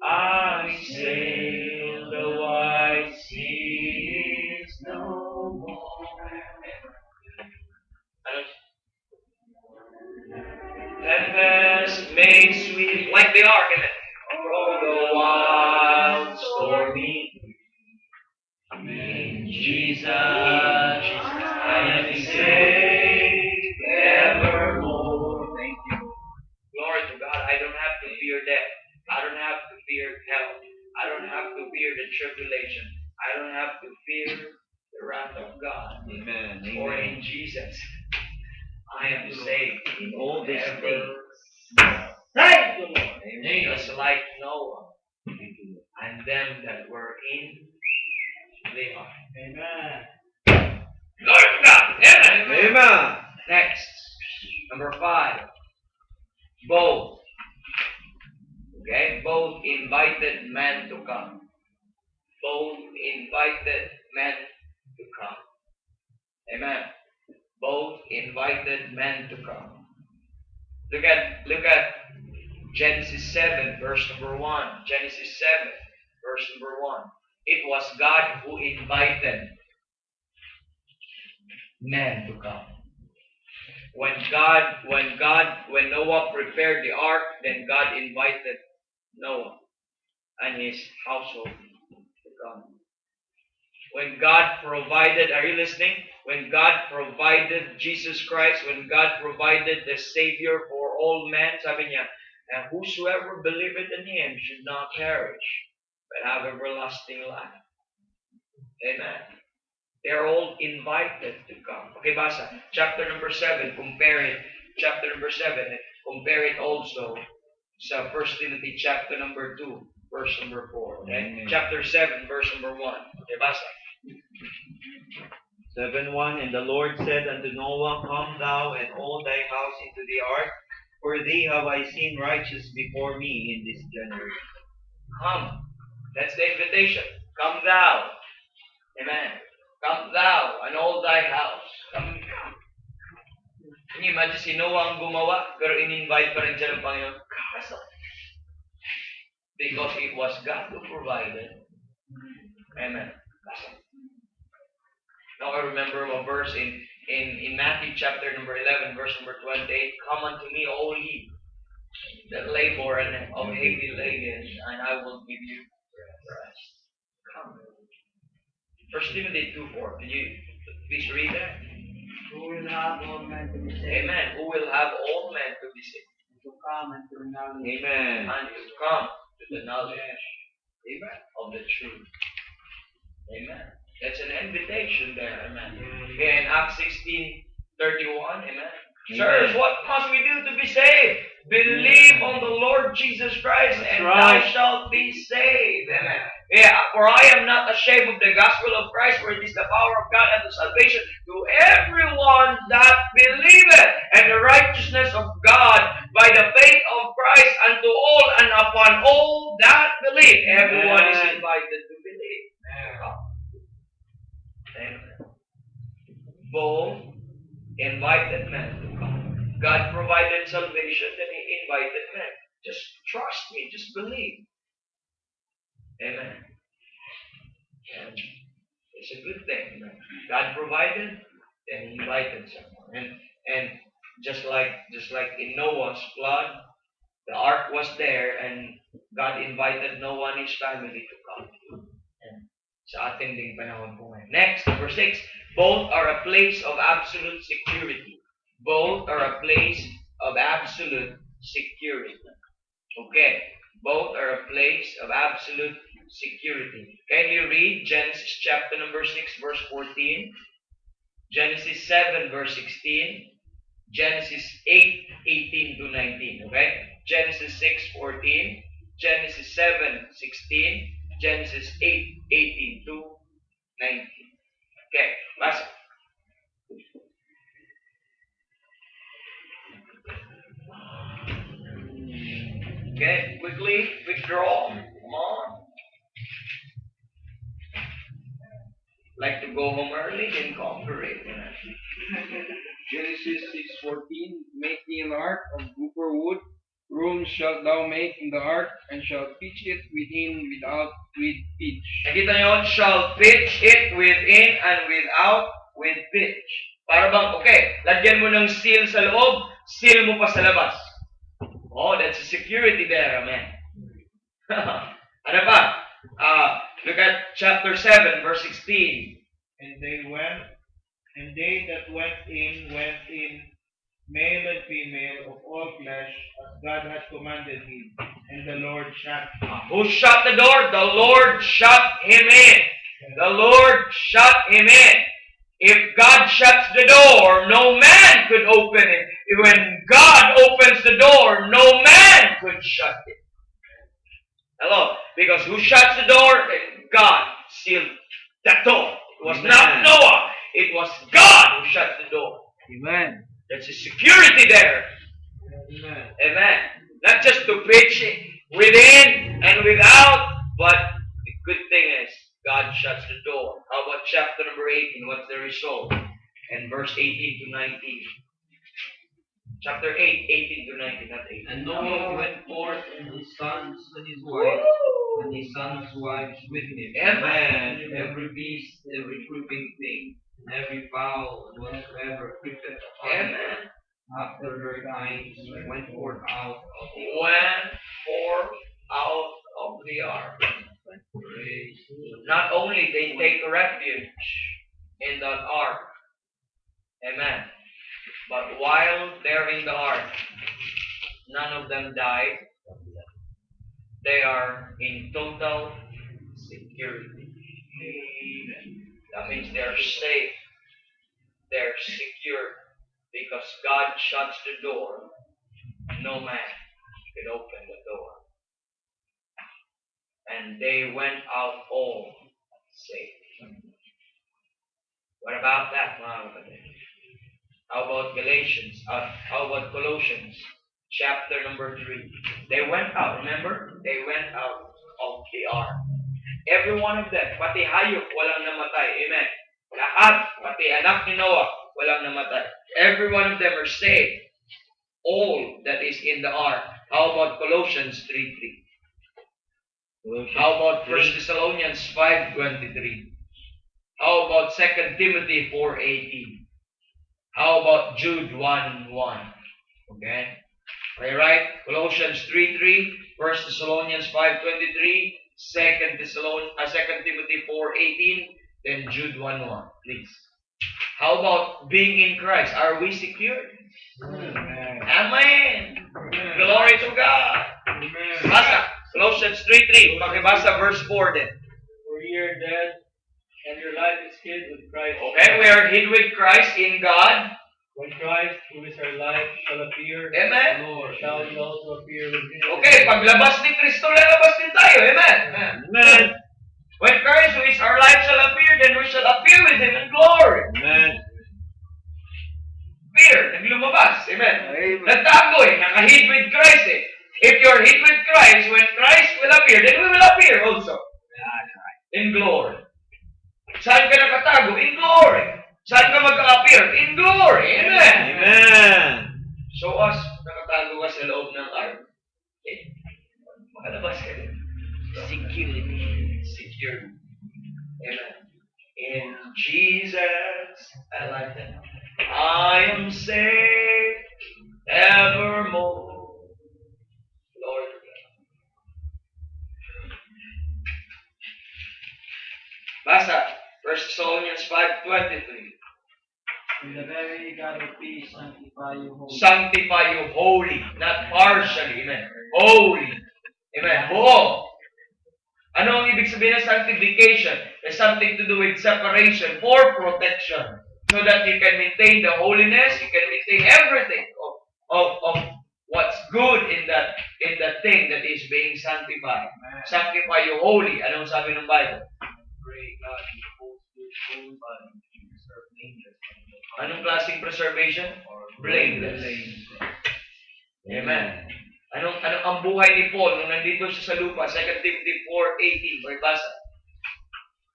I sail the wide seas no more. Tempest made sweet, like the ark, isn't it? From the wild, stormy. In Jesus, I am saved evermore. Thank you. Glory to God. I don't have to fear death. I don't have to fear hell. I don't have to fear the tribulation. I don't have to fear the wrath of God. Amen. For Amen. in Jesus, I am saved In all these ever. things. Thank you, Lord. Amen. Just like Noah and them that were in the ark. Amen. Glory to God. Amen. Amen. Both. Okay? Both invited men to come. Both invited men to come. Amen. Both invited men to come. Look at Genesis 7, verse number 1. Genesis 7, verse number 1. It was God who invited men to come. When Noah prepared the ark, then God invited Noah and his household to come. When God provided, are you listening? When God provided Jesus Christ, when God provided the Savior for all men, sabi niya, and whosoever believeth in Him should not perish, but have everlasting life. Amen. They're all invited to come. Okay, basa. Chapter number 7, compare it. Chapter number 7, compare it also sa 1 Timothy chapter number 2, verse number 4. Okay? Amen. Chapter 7, verse number 1. Okay, basa. 7:1 And the Lord said unto Noah, Come thou and all thy house into the ark, for thee have I seen righteous before me in this generation. Come. That's the invitation. Come thou. Amen. Come thou and all thy house. Come. Can you imagine si Noah ang gumawa, pero in-invite pa rin siya ng Panginoon? Kaso. Because it was God who provided. Amen. Kaso. Now I remember a verse in Matthew chapter number 11, verse number 28. Come unto me, all ye that labor and are heavy laden, and I will give you rest. Come. 1 Timothy 2:4. Can you please read that? Who will have all men to be saved, Amen. Who will have all men to be saved. to come and to knowledge. Amen. And to come to the knowledge, amen, of the truth. Amen. That's an invitation there, amen. Okay, in Acts 16:31, amen. Sirs, what must we do to be saved? Believe on the Lord Jesus Christ, That's and right. thou shalt be saved. Amen. Yeah, for I am not ashamed of the gospel of Christ, for it is the power of God unto salvation to everyone that believeth, and the righteousness of God by the faith of Christ unto all and upon all that believe. Everyone is Amen. invited to believe. Amen. Both invited men to come. God provided salvation, then He invited men. Just trust me, just believe. Amen. And it's a good thing. God provided, then He invited someone. And just like in Noah's flood, the ark was there, and God invited Noah and his family to come. And sa ating ding panahon po ngayon. Next, number 6. Both are a place of absolute security. Both are a place of absolute security. Okay. Both are a place of absolute security. Can you read Genesis chapter number 6, verse 14? Genesis 7, verse 16. Genesis 8, 18 to 19. Okay? Genesis 6, 14. Genesis 7, 16. Genesis 8, 18 to 19. Okay, basa. Okay, quickly, withdraw. Come on. Like to go home early, then cooperate. Genesis 6:14, Make thee an ark of gopher wood. Rooms shalt thou make in the ark, and shalt pitch it within without with pitch. Nakita nyo, shall pitch it within and without with pitch. Para bang, okay, lagyan mo ng seal sa loob, seal mo pa sa labas. Oh, that's a security there, amen. Ano pa? Look at chapter 7, verse 16. And they that went in, male and female of all flesh, as God had commanded him. And the Lord shut. Who shut the door? The Lord shut him in. The Lord shut him in. If God shuts the door, no man could open it. When God opens the door, no man could shut it. Hello? Because who shuts the door? God sealed that door. It was not Noah. It was God who shut the door. Amen. There's a security there. Amen. Amen. Not just to preach within and without, but the good thing is God shuts the door. How about chapter number 18? What's the result? And verse 18 to 19. Chapter 8, 18 to 19, not 18. And Noah went forth, and his sons and his wife, and his sons' wives with him. Amen. And every beast, every creeping thing, and every fowl, and whatsoever creepeth upon the Amen. earth, after their kinds, went forth out of the earth. Went forth out of the ark. Praise the Lord. Not only they take refuge in that ark, amen, but while they're in the ark, none of them died. They are in total security. That means they're safe. They're secure because God shuts the door. No man could open the door. And they went out all safe. What about that, mga kapatid? How about Galatians? How about Colossians? Chapter number 3. They went out, remember? They went out of the ark. Every one of them, pati hayop, walang namatay. Amen. Lahat, pati anak ni Noah, walang namatay. Every one of them are saved. All that is in the ark. How about Colossians 3:3? How about 1 Thessalonians 5:23? How about 2 Timothy 4:18? How about Jude 1:1? Okay? Okay, right? Colossians 3:3, 1 Thessalonians 5:23, 2 Timothy 4:18, then Jude 1:1. Please. How about being in Christ? Are we secured? Amen. Glory to God. Basa. Colossians 3:3. Pakibasa verse 4 then. For ye are dead, and your life is hid with Christ. Okay, we are hid with Christ in God. When Christ, who is our life, shall appear, Amen. Lord, shall ye also appear with him. Okay, paglabas ni Kristo, lalabas din tayo. Amen. Amen. When Christ, who is our life, shall appear, then we shall appear with Him in glory. Amen. Appear, naglumabas. Amen. Amen. Nagtago nakahid with Christ eh. If you're hid with Christ, when Christ will appear, then we will appear also. In glory. Saan ka nakatago? In glory. Saan ka mag-appear? In glory. Amen. Amen. So us, nakatago ka sa loob ng ark. Okay. Makalabas ka din. Security. Secure. Amen. In Jesus, I like that. I am safe evermore. Lord. Basa, 1 Thessalonians 5:23. And the very God of peace sanctify you wholly. Sanctify you wholly, not partially. Amen. Holy. Amen. Buo. Ano ang ibig sabihin ng sanctification? It's something to do with separation for protection. So that you can maintain the holiness, you can maintain everything of what's good in that thing that is being sanctified. Sanctify you wholly. Anong sabi ng Bible? Pray God, you hold good soul body, to preserve blameless. Anong klaseng preservation? Blameless. Amen. Anong ang buhay ni Paul nung nandito siya sa lupa? 2 Timothy 4:18. Basa.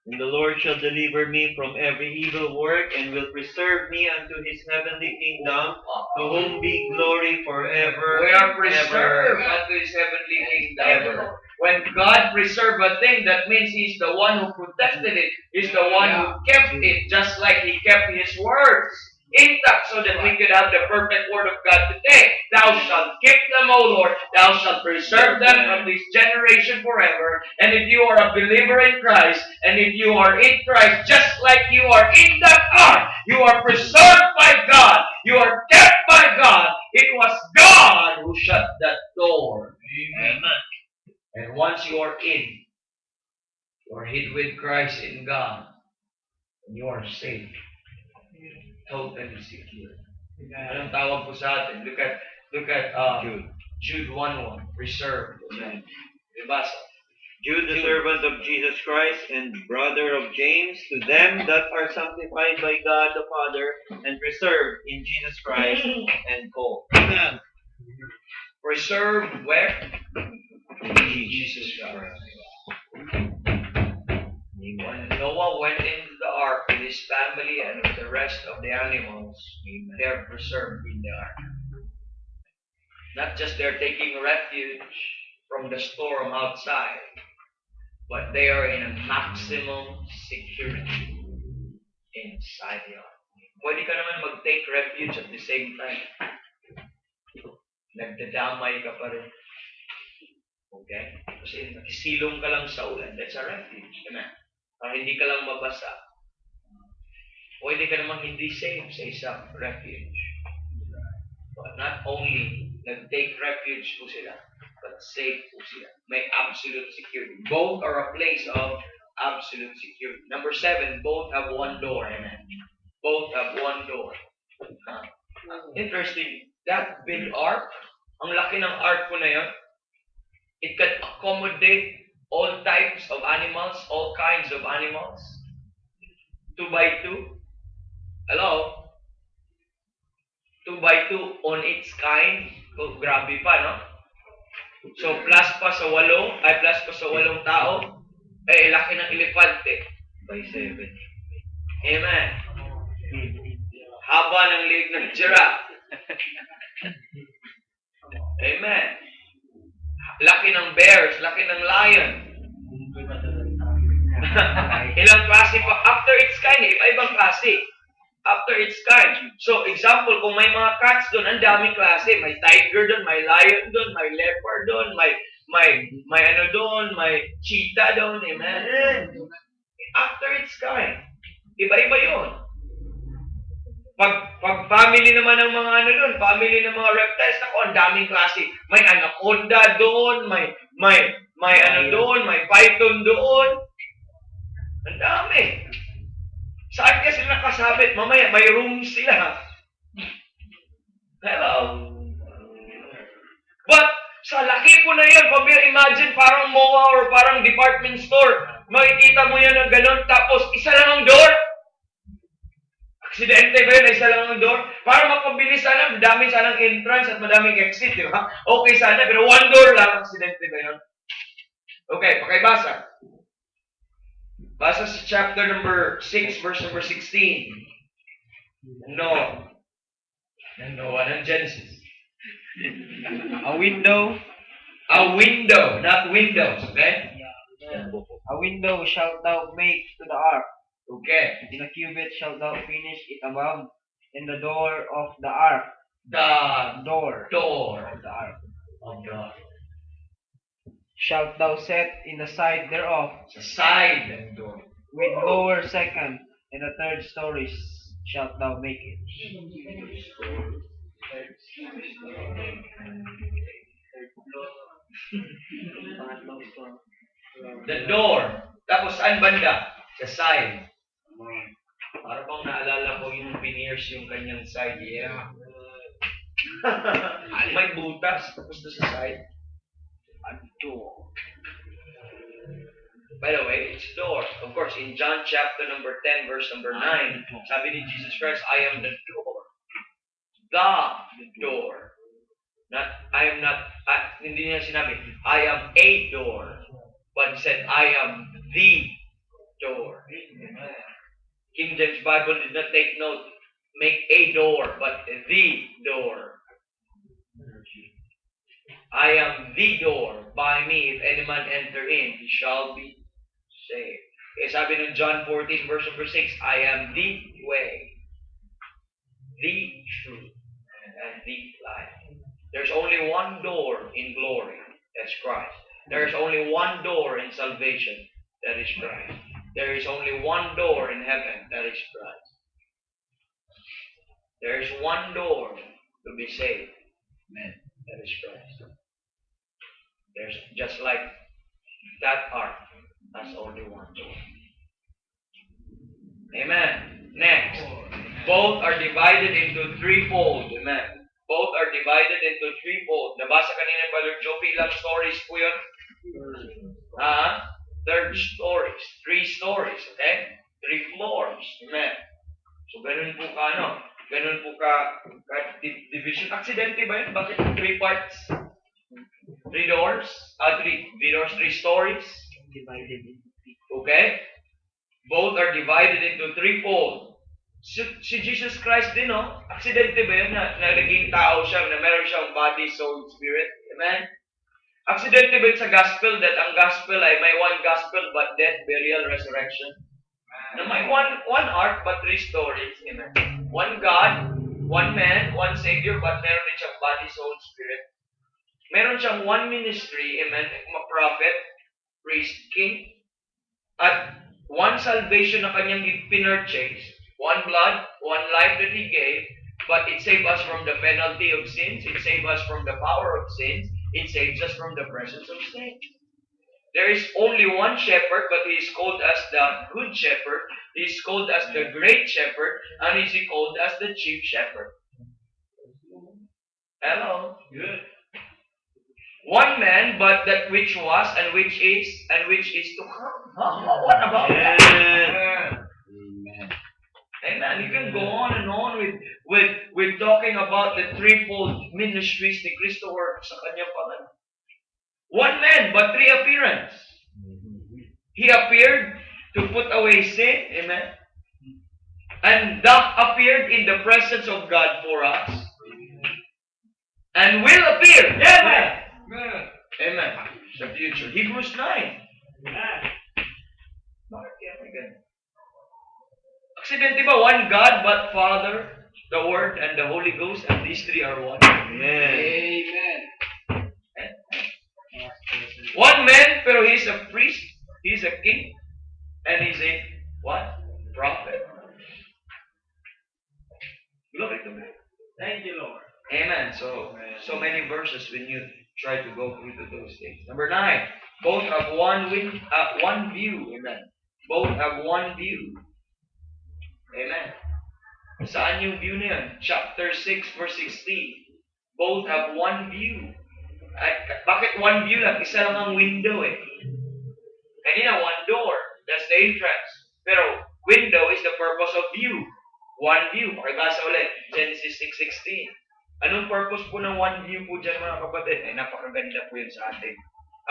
And the Lord shall deliver me from every evil work, and will preserve me unto his heavenly kingdom, to whom be glory forever. We are and preserved ever. unto His heavenly kingdom. Ever. When God preserved a thing, that means He's the one who protected it. He's the one who kept it, just like He kept His words intact, so that we could have the perfect word of God today. Thou shalt keep them, O Lord. Thou shalt preserve them from this generation forever. And if you are a believer in Christ, and if you are in Christ, just like you are in that ark, you are preserved by God. You are kept by God. It was God who shut that door. Amen. And once you are in, you are hid with Christ in God, and you are safe. Totally secure. Anong tawag po sa atin? Look at Jude 1:1. Preserved. Amen. Ibasa. Jude, the servant of Jesus Christ and brother of James, to them that are sanctified by God the Father and preserved in Jesus Christ and called. Preserved where? In Jesus Christ. When Noah went into the ark with his family and with the rest of the animals, they are preserved in the ark. Not just they're taking refuge from the storm outside, but they are in a maximum security inside the ark. Pwede ka naman mag-take refuge at the same time. Nagdadamay ka pa rin. Okay? Kasi nakisilong ka lang sa ulan. That's a refuge. Amen? Para hindi ka lang mabasa. Pwede ka namang hindi safe sa isang refuge. But not only nag-take refuge po sila, but safe po sila. May absolute security. Both are a place of absolute security. Number 7, both have one door. Amen. Both have one door. Interesting. That big ark, ang laki ng ark po na yun, it can accommodate all types of animals, all kinds of animals. 2 by 2. Hello? 2 by 2 on its kind. Oh, grabe pa, no? So, plus pa sa 8 tao, laki ng elepante. By 7. Amen. Haba ng leg ng giraffe. Amen. Laki ng bears, laki ng lion. Ilang klase pa. After its kind, iba-ibang klase. After its kind. So, example, kung may mga cats doon, ang daming klase. May tiger doon, may lion doon, may leopard doon, may ano doon, may cheetah doon. Amen. After its kind. Iba-iba yun. Pag family naman ng mga ano doon, family ng mga reptiles, ako, ang daming klase. May anaconda doon, may ano doon, may python doon. Ang dami. Saan kasi nakasabit? Mamaya, may room sila. Hello? But, sa laki po na yan, imagine parang MOA or parang department store. Makikita mo yan ng ganun, tapos isa lang ang door. Aksidente ba yun? Isa lang ang door? Para mapabilis sana, madaming sanang entrance at madaming exit, di ba? Okay sana, pero one door lang. Aksidente ba yun? Okay, pakibasa. Basa sa chapter number 6, verse number 16. No. Noah ng Genesis. A window, A window, not windows, okay? a window shalt thou make to the ark. Okay. In a cubit shalt thou finish it above, in the door of the ark. The Door door of the ark. of the Shalt thou set in the side thereof, sa side ng door. with lower second and the third stories shalt thou make it. The door. Tapos saan banda? Sa side. Para bang naalala ko yung veneers yung kanyang side. Yeah. May butas. Tapos doon sa side. A door. By the way, it's door. Of course, in John chapter number 10, verse number 9, sabi ni Jesus Christ, I am the door. The door. Hindi niya sinabi, I am a door. But he said, I am the door. King James Bible did not take note, make a door, but the door. I am the door. By me, if any man enter in, he shall be saved. Kaya sabi ng John 14, verse number 6, I am the way, the truth, and the life. There's only one door in glory. That's Christ. There is only one door in salvation. That is Christ. There is only one door in heaven. That is Christ. There is one door to be saved. Amen. That is Christ. There's just like that ark. That's only one door. Amen. Next. Both are divided into threefold. Amen. Both are divided into threefold. Nabasa kanina ni Brother Joe, ilang stories po yun? Third stories. 3 stories, okay? 3 floors. Amen. So, ganun po ka, ganun po division. Aksidente ba yun? Bakit 3 parts? 3 doors? 3 doors, 3 stories? Divided into three. Okay? Both are divided into 3-fold. Si Jesus Christ din, no? Aksidente ba yun na naging tao siya, na meron siyang body, soul, spirit? Amen? Aksidente ba yun sa gospel that ang gospel ay may one gospel but death, burial, resurrection? Na may one ark but 3 stories. Amen? One God, one man, one Savior, but meron din siyang body, soul, spirit. Meron siyang one ministry, amen, prophet, priest, king, at one salvation na kanyang pinurchase, one blood, one life that He gave, but it saved us from the penalty of sins, it saved us from the power of sins, it saves us from the presence of sin. There is only one shepherd, but He is called as the good shepherd, He is called as the great shepherd, and He is called as the chief shepherd. Hello? Good. One man, but that which was, and which is to come. What about that? Amen. Amen. You can go on and on with talking about the threefold ministries ni Cristo work sa kanyang pangalan. One man, but 3 appearance. He appeared to put away sin. Amen. And that appeared in the presence of God for us. And will appear. Amen. Amen. The future. Hebrews 9. Bakit kaya may ganun? Aksidente ba? One God, but Father, the Word, and the Holy Ghost, and these 3 are one. Amen. One man, pero he's a priest, he's a king, and he's a what? Prophet. Glory to God. Thank you, Lord. Amen. So many verses when you try to go through to those things. Number 9. Both have one view. Amen. Both have one view. Amen. Saan yung view na yun? Chapter 6, verse 16. Both have one view. At bakit one view lang? Isa lang ang window eh. Kanina, one door. That's the entrance. Pero, window is the purpose of view. One view. Pakibasa ulit. Genesis 6:16. Anong purpose po ng one view po dyan mga kapatid? Ay, napakaganda po yun sa atin.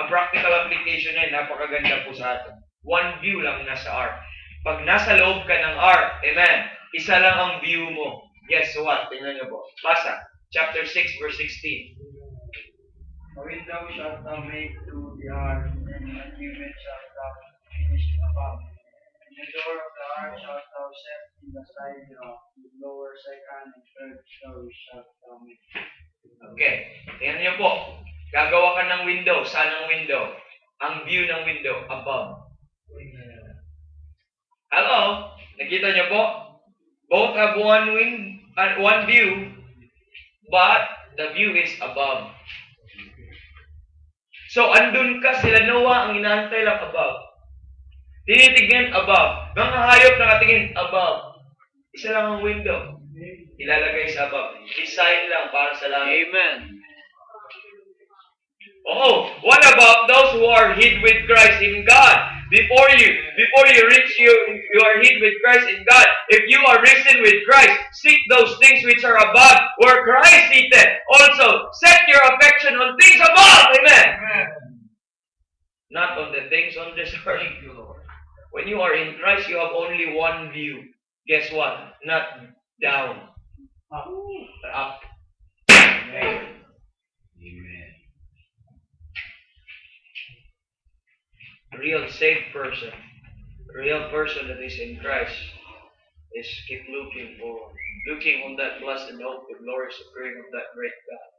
Ang practical application na yun, napakaganda po sa atin. One view lang nasa ark. Pag nasa loob ka ng ark, amen, isa lang ang view mo. Guess what? Tingnan niyo po. Basa. Chapter 6, verse 16. A window shalt thou make through the ark, and a given shalt thou finish above. And the door of the ark shalt thou set in the side thereof, the lower, second, and third stories shalt thou make. Okay. Tingnan niyo po. Gagawa ka ng window. Saan ang window? Ang view ng window. Above. Hello? Nakita niyo po? Both have one view, but the view is above. So, andun ka, sila Noah, ang inaantay lang above. Tinitignan above. Mga hayop nakatingin above. Isa lang ang window. Ilalagay sa above. Design lang para sa langit. Amen. Oh, what about those who are hid with Christ in God? Before you reach you are hid with Christ in God. If you are risen with Christ, seek those things which are above, where Christ seated. Also, set your affection on things above. Amen. Not on the things on this earth. When you are in Christ, you have only one view. Guess what? Not down. Up. Amen. Real saved person, real person that is in Christ, is keep looking on that blessed hope, the glorious appearing of that great God.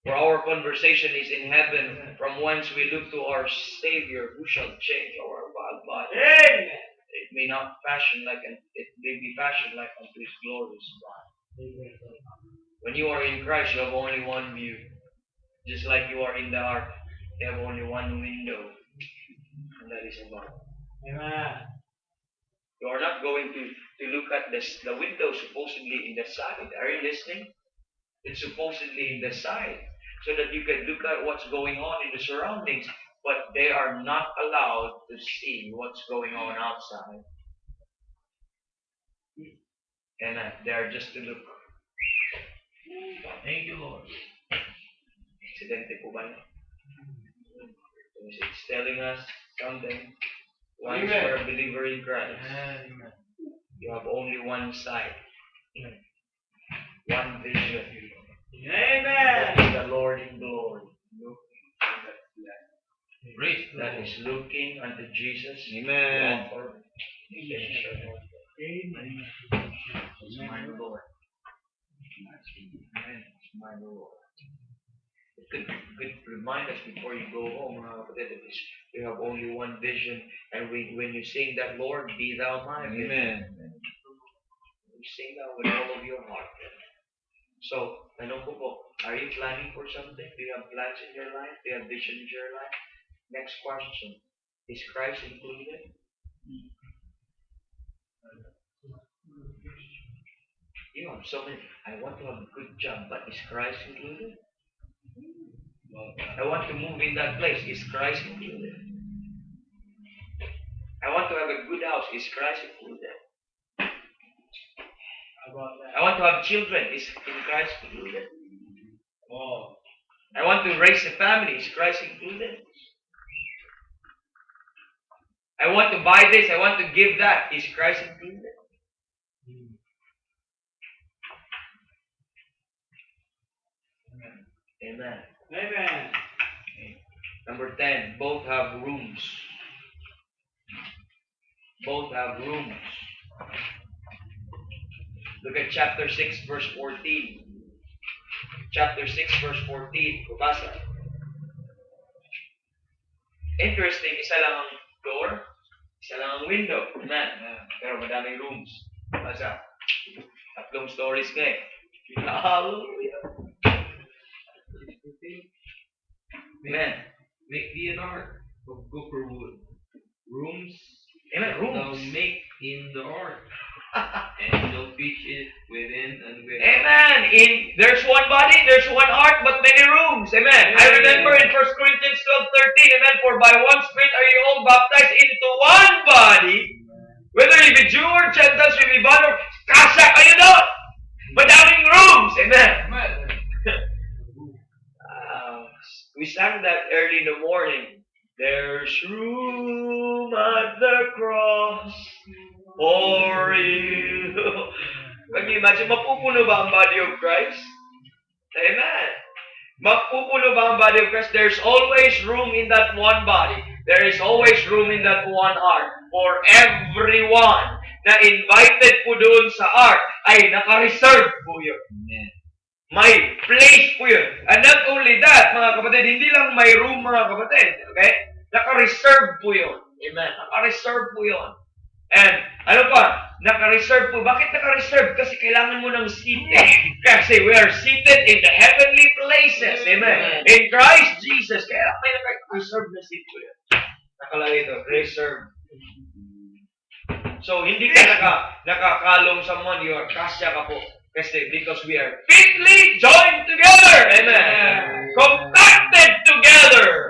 For our conversation is in heaven, from whence we look to our Savior, who shall change our vile body. Amen. It may be fashioned like unto His glorious body. When you are in Christ, you have only one view. Just like you are in the ark, you have only one window, and that is above. Amen. You are not going to look at the window supposedly in the side. Are you listening? It's supposedly in the side, so that you can look at what's going on in the surroundings, but they are not allowed to see what's going on outside. Amen. They are just to look. Thank you, Lord. Aksidente po ba yun? It's telling us something. Once Amen. you're a believer in Christ, Amen. you have only one sight, one vision. Amen. That is the Lord in glory. Praise the That Lord. is looking unto Jesus. Amen. The author and finisher of Amen. It's my Lord. Amen. It's my Lord. It could remind us before you go home, that it is, you have only one vision, and when you sing that, Lord, be thou my vision. Amen. You sing that with all of your heart. So, ano po, are you planning for something? Do you have plans in your life? Do you have vision in your life? Next question. Is Christ included? You have so many. I want to have a good job, but is Christ included? I want to move in that place. Is Christ included? I want to have a good house. Is Christ included? How about that? I want to have children. Is Christ included? Oh. I want to raise a family. Is Christ included? I want to buy this. I want to give that. Is Christ included? Amen. Amen. Number 10. Both have rooms. Both have rooms. Look at chapter 6, verse 14. Chapter 6, verse 14. Bubasa. Interesting, isa lang ang door, isa lang ang window. Amen. Pero madaming rooms. Basa. Tatlong stories ka eh. Hallelujah. Amen. Make thee an ark of gopher wood. Rooms Amen. thou Rooms. make in the ark, and shall pitch it within and without. Amen. There's one body, there's one ark, but many rooms. Amen. I remember in 1 Corinthians 12:13, amen, for by one Spirit are you all baptized into one body, whether you be Jew or Gentiles, you be bond or kasya kayo doon. Madaming rooms. Amen. We sang that early in the morning. There's room at the cross for you. Can you imagine, mapupuno ba ang body of Christ? Amen. Mapupuno ba ang body of Christ? There's always room in that one body. There is always room in that one ark for everyone na invited po doon sa ark ay naka-reserve po yun. Amen. May place po yun. And not only that, mga kapatid, hindi lang may room, mga kapatid. Okay? Naka-reserve po yun. Amen. Naka-reserve po yun. And, ano pa? Naka-reserve po. Bakit naka-reserve? Kasi kailangan mo ng seat. Kasi we are seated in the heavenly places. Amen. In Christ Jesus. Kaya may naka-reserve na seat po yun. Nakalagay ito. Reserve. So, hindi ka nakakalong sa someone. You are kasya ka po. Kasi because we are fitly joined together. Amen. Compacted together.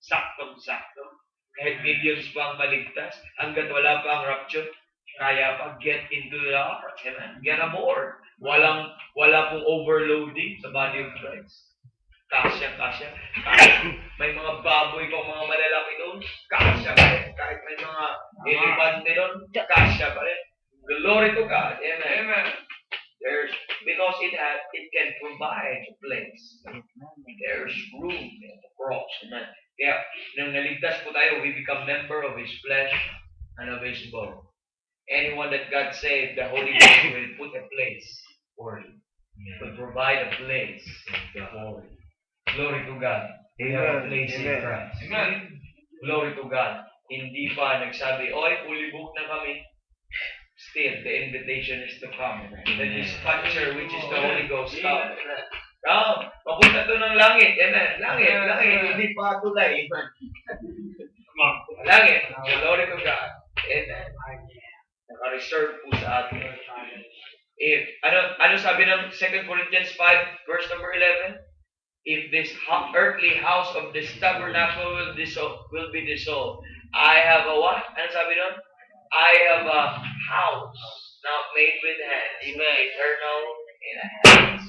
Saktong-sakto. Kahit millions pa ang maligtas, hanggat wala pa ang rapture, kaya pa get into the ark. Amen. Get aboard. Wala pong overloading sa body of Christ. Kasya. May mga baboy pang mga malalaki doon, kasya pa rin. Kahit may mga elefante doon, kasya pa rin. Glory to God. Amen. Amen. Because it can provide a place. There's room in the cross. Amen. Kaya, nang naligtas po tayo, we become member of His flesh and of His bone. Anyone that God saved, the Holy Ghost will put a place for you. Will provide a place for you. Glory to God. They have a place in Christ. Amen. Glory to God. Hindi pa nagsabi, oy, fully booked na kami. Still, the invitation is to come. The dispatcher, which is the Holy Ghost, come. Come. Papunta to ng langit. Amen. Langit. Hindi pa tulay. Langit. Glory to God. Amen. Naka-reserve po sa atin. Ano sabi ng 2 Corinthians 5, verse number 11? If this earthly house of this tabernacle will be dissolved, I have a what? Ano sabi doon? I have a house not made with hands. Amen. Eternal in heavens.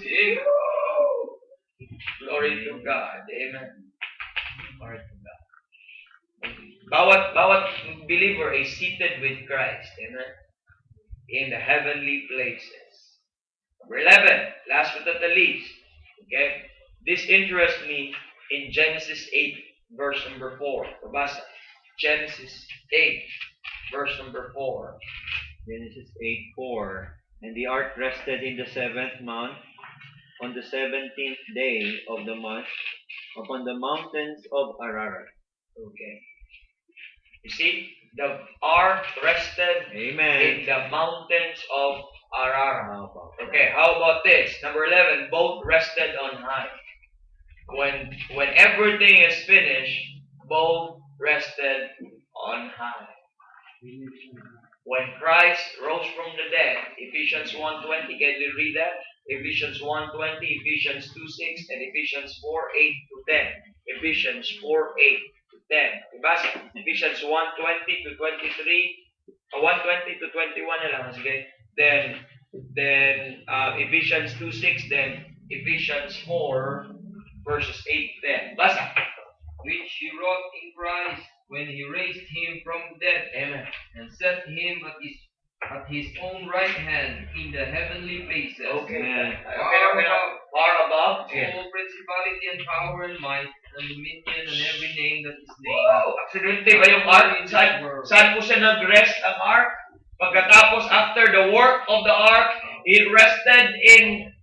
Glory to God. Amen. Glory to God. Bawat believer is seated with Christ. Amen. In the heavenly places. Number 11, last but not the least. Okay? This interests me in Genesis 8, verse number 4. Pabasa. Genesis 8, verse number 4. Genesis 8:4. And the ark rested in the 7th month, on the 17th day of the month, upon the mountains of Ararat. Okay. You see, the ark rested Amen. in the mountains of Ararat. Okay, how about this? Number 11, both rested on high. When everything is finished, both rested on high. When Christ rose from the dead, Ephesians 1:20, can we read that? Ephesians 1:20, Ephesians 2:6, and Ephesians 4:8 to 10. Ephesians 4:8 to 10. Ibasa, Ephesians 1:20 to 23, 1:20 to 21 na lang, sige. Then Ephesians 2:6, then Ephesians 4, verses 8 to 10. Basa. which he wrought in Christ when he raised him from death Amen. and set him at his own right hand in the heavenly places. Okay. Amen. Okay. Far above. Yes. All principality and power and might and dominion and every name that is named. Wow! Aksidente ba yung ark? Saan mo siya nag-rest ang ark? Pagkatapos, after the work of the ark, it rested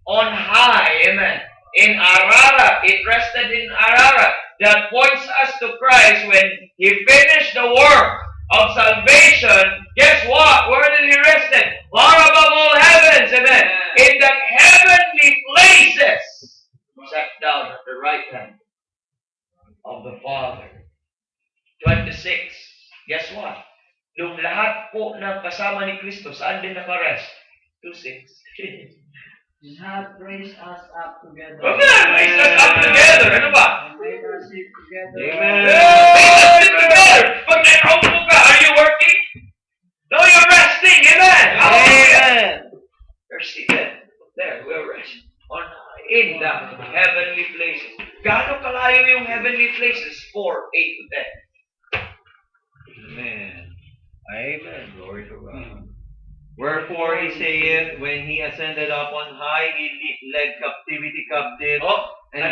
on high. Amen. In Ararat. It rested in Ararat. That points us to Christ when He finished the work of salvation. Guess what? Where did He rest? Far above all heavens. Amen. In the heavenly places. Sat down at the right hand of the Father. 26. Guess what? Nung lahat po ng kasama ni Kristo, saan din nakarest? 2:6. He hath raised us up together. Okay, raise us up together. Ano ba? And made us sit together. Amen. Raise us sit together. Pag nag-aupo ka, are you working? No, you're resting. Amen. Hallelujah. You're seated. There, we're resting. In the heavenly places. Gaano kalayo yung heavenly places? 4, 8 to 10. Amen. Amen. Glory to God. Wherefore he saith, when he ascended up on high, he led captivity captive. Oh, And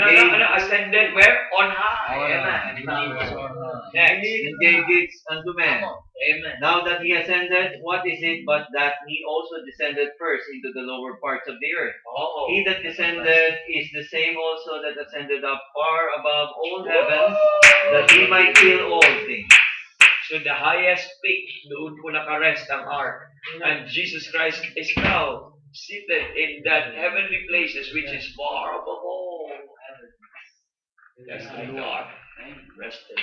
ascended where? On high. Amen. Next. And gave gifts unto men. Amen. Now that he ascended, what is it but that he also descended first into the lower parts of the earth? Oh. He that descended is the same also that ascended up far above all heavens, that he might fill all things. So the highest peak, doon po nakarest ang ark. And Jesus Christ is now seated in that heavenly places which is far above all heaven. That's the ark rested.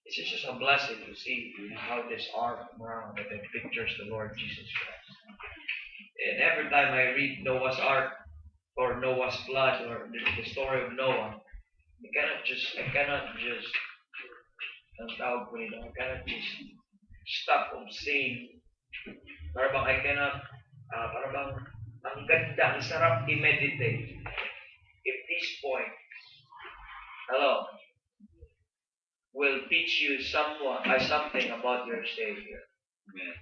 It's just a blessing to see how this ark around that it pictures the Lord Jesus Christ. And every time I read Noah's ark or Noah's flood or the story of Noah, I cannot just ang tawag ko nila, I cannot just stop of seeing. Para bang ang ganda, ang sarap i-meditate. If this point, will teach you something about your Savior. Amen.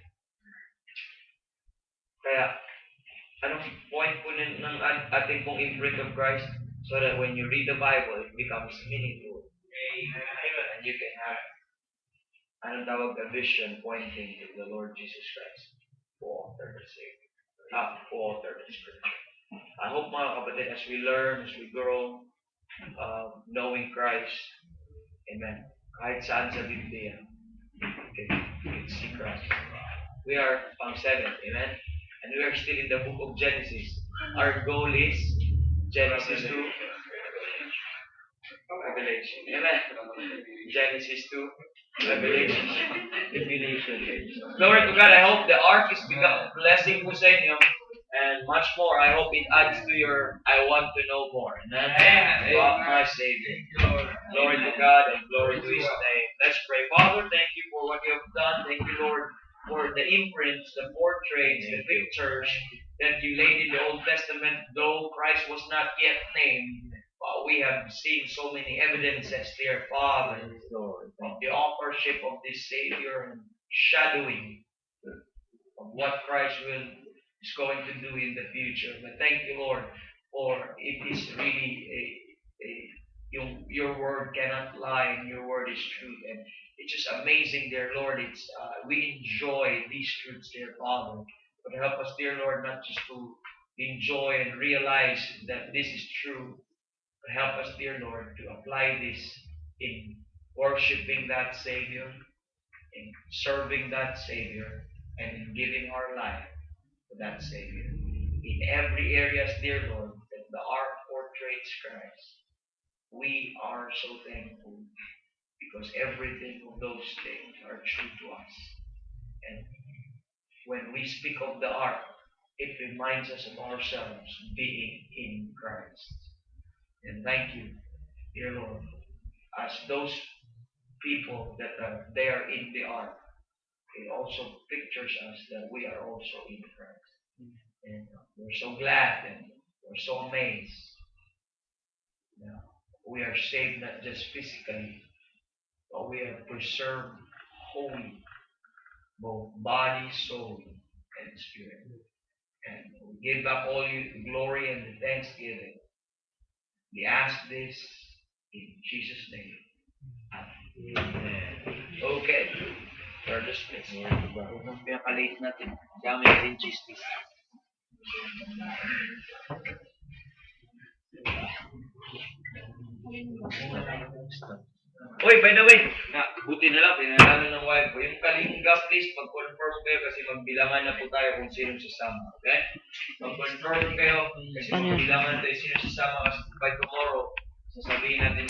Kaya, anong point po ng ating pong imprint of Christ? So that when you read the Bible, it becomes meaningful. And you can have a vision pointing to the Lord Jesus Christ, who authored the Savior, who authored the Scripture. I hope mga kapatid, as we learn, as we grow, knowing Christ, amen, kahit saan sa Biblia, we can see Christ. We are on 7, amen, and we are still in the book of Genesis. Our goal is Genesis 2, Revelation. Amen. Genesis 2, Revelation. Glory to God. I hope the ark is become a blessing po sa inyo. And much more, I hope it adds to your I want to know more. Amen. About my Savior. Glory to God and glory to His name. Let's pray. Father, thank you for what you have done. Thank you, Lord, or the imprints, the portraits, the pictures that you laid in the Old Testament, though Christ was not yet named, but we have seen so many evidences, dear Father, of the authorship of this Savior and shadowing of what Christ is going to do in the future. But thank you, Lord, for it is really your word cannot lie, and your word is truth. And it's just amazing, dear Lord. We enjoy these truths, dear Father. But help us, dear Lord, not just to enjoy and realize that this is true, but help us, dear Lord, to apply this in worshiping that Savior, in serving that Savior, and in giving our life to that Savior. In every areas, dear Lord, that the ark portrays Christ, we are so thankful because everything of those things are true to us. And when we speak of the ark, it reminds us of ourselves being in Christ. And thank you, dear Lord, as those people that are there in the ark, it also pictures us that we are also in Christ. And we're so glad and we're so amazed. Now, we are saved not just physically, but we are preserved holy, both body, soul, and spirit. And we give up all the glory and the thanksgiving. We ask this in Jesus' name. Amen. Okay. We're dismissed. Ang pinaka-late natin. Dami natin justice. Uy, by the way, buti na lang, pinalala ng wife ko. Yung kalinga, please, mag-confirm kayo kasi magbilangan na po tayo kung sino sasama. Okay? Mag-confirm kayo kasi magbilangan tayo sino sasama kasi by tomorrow, sasabihin natin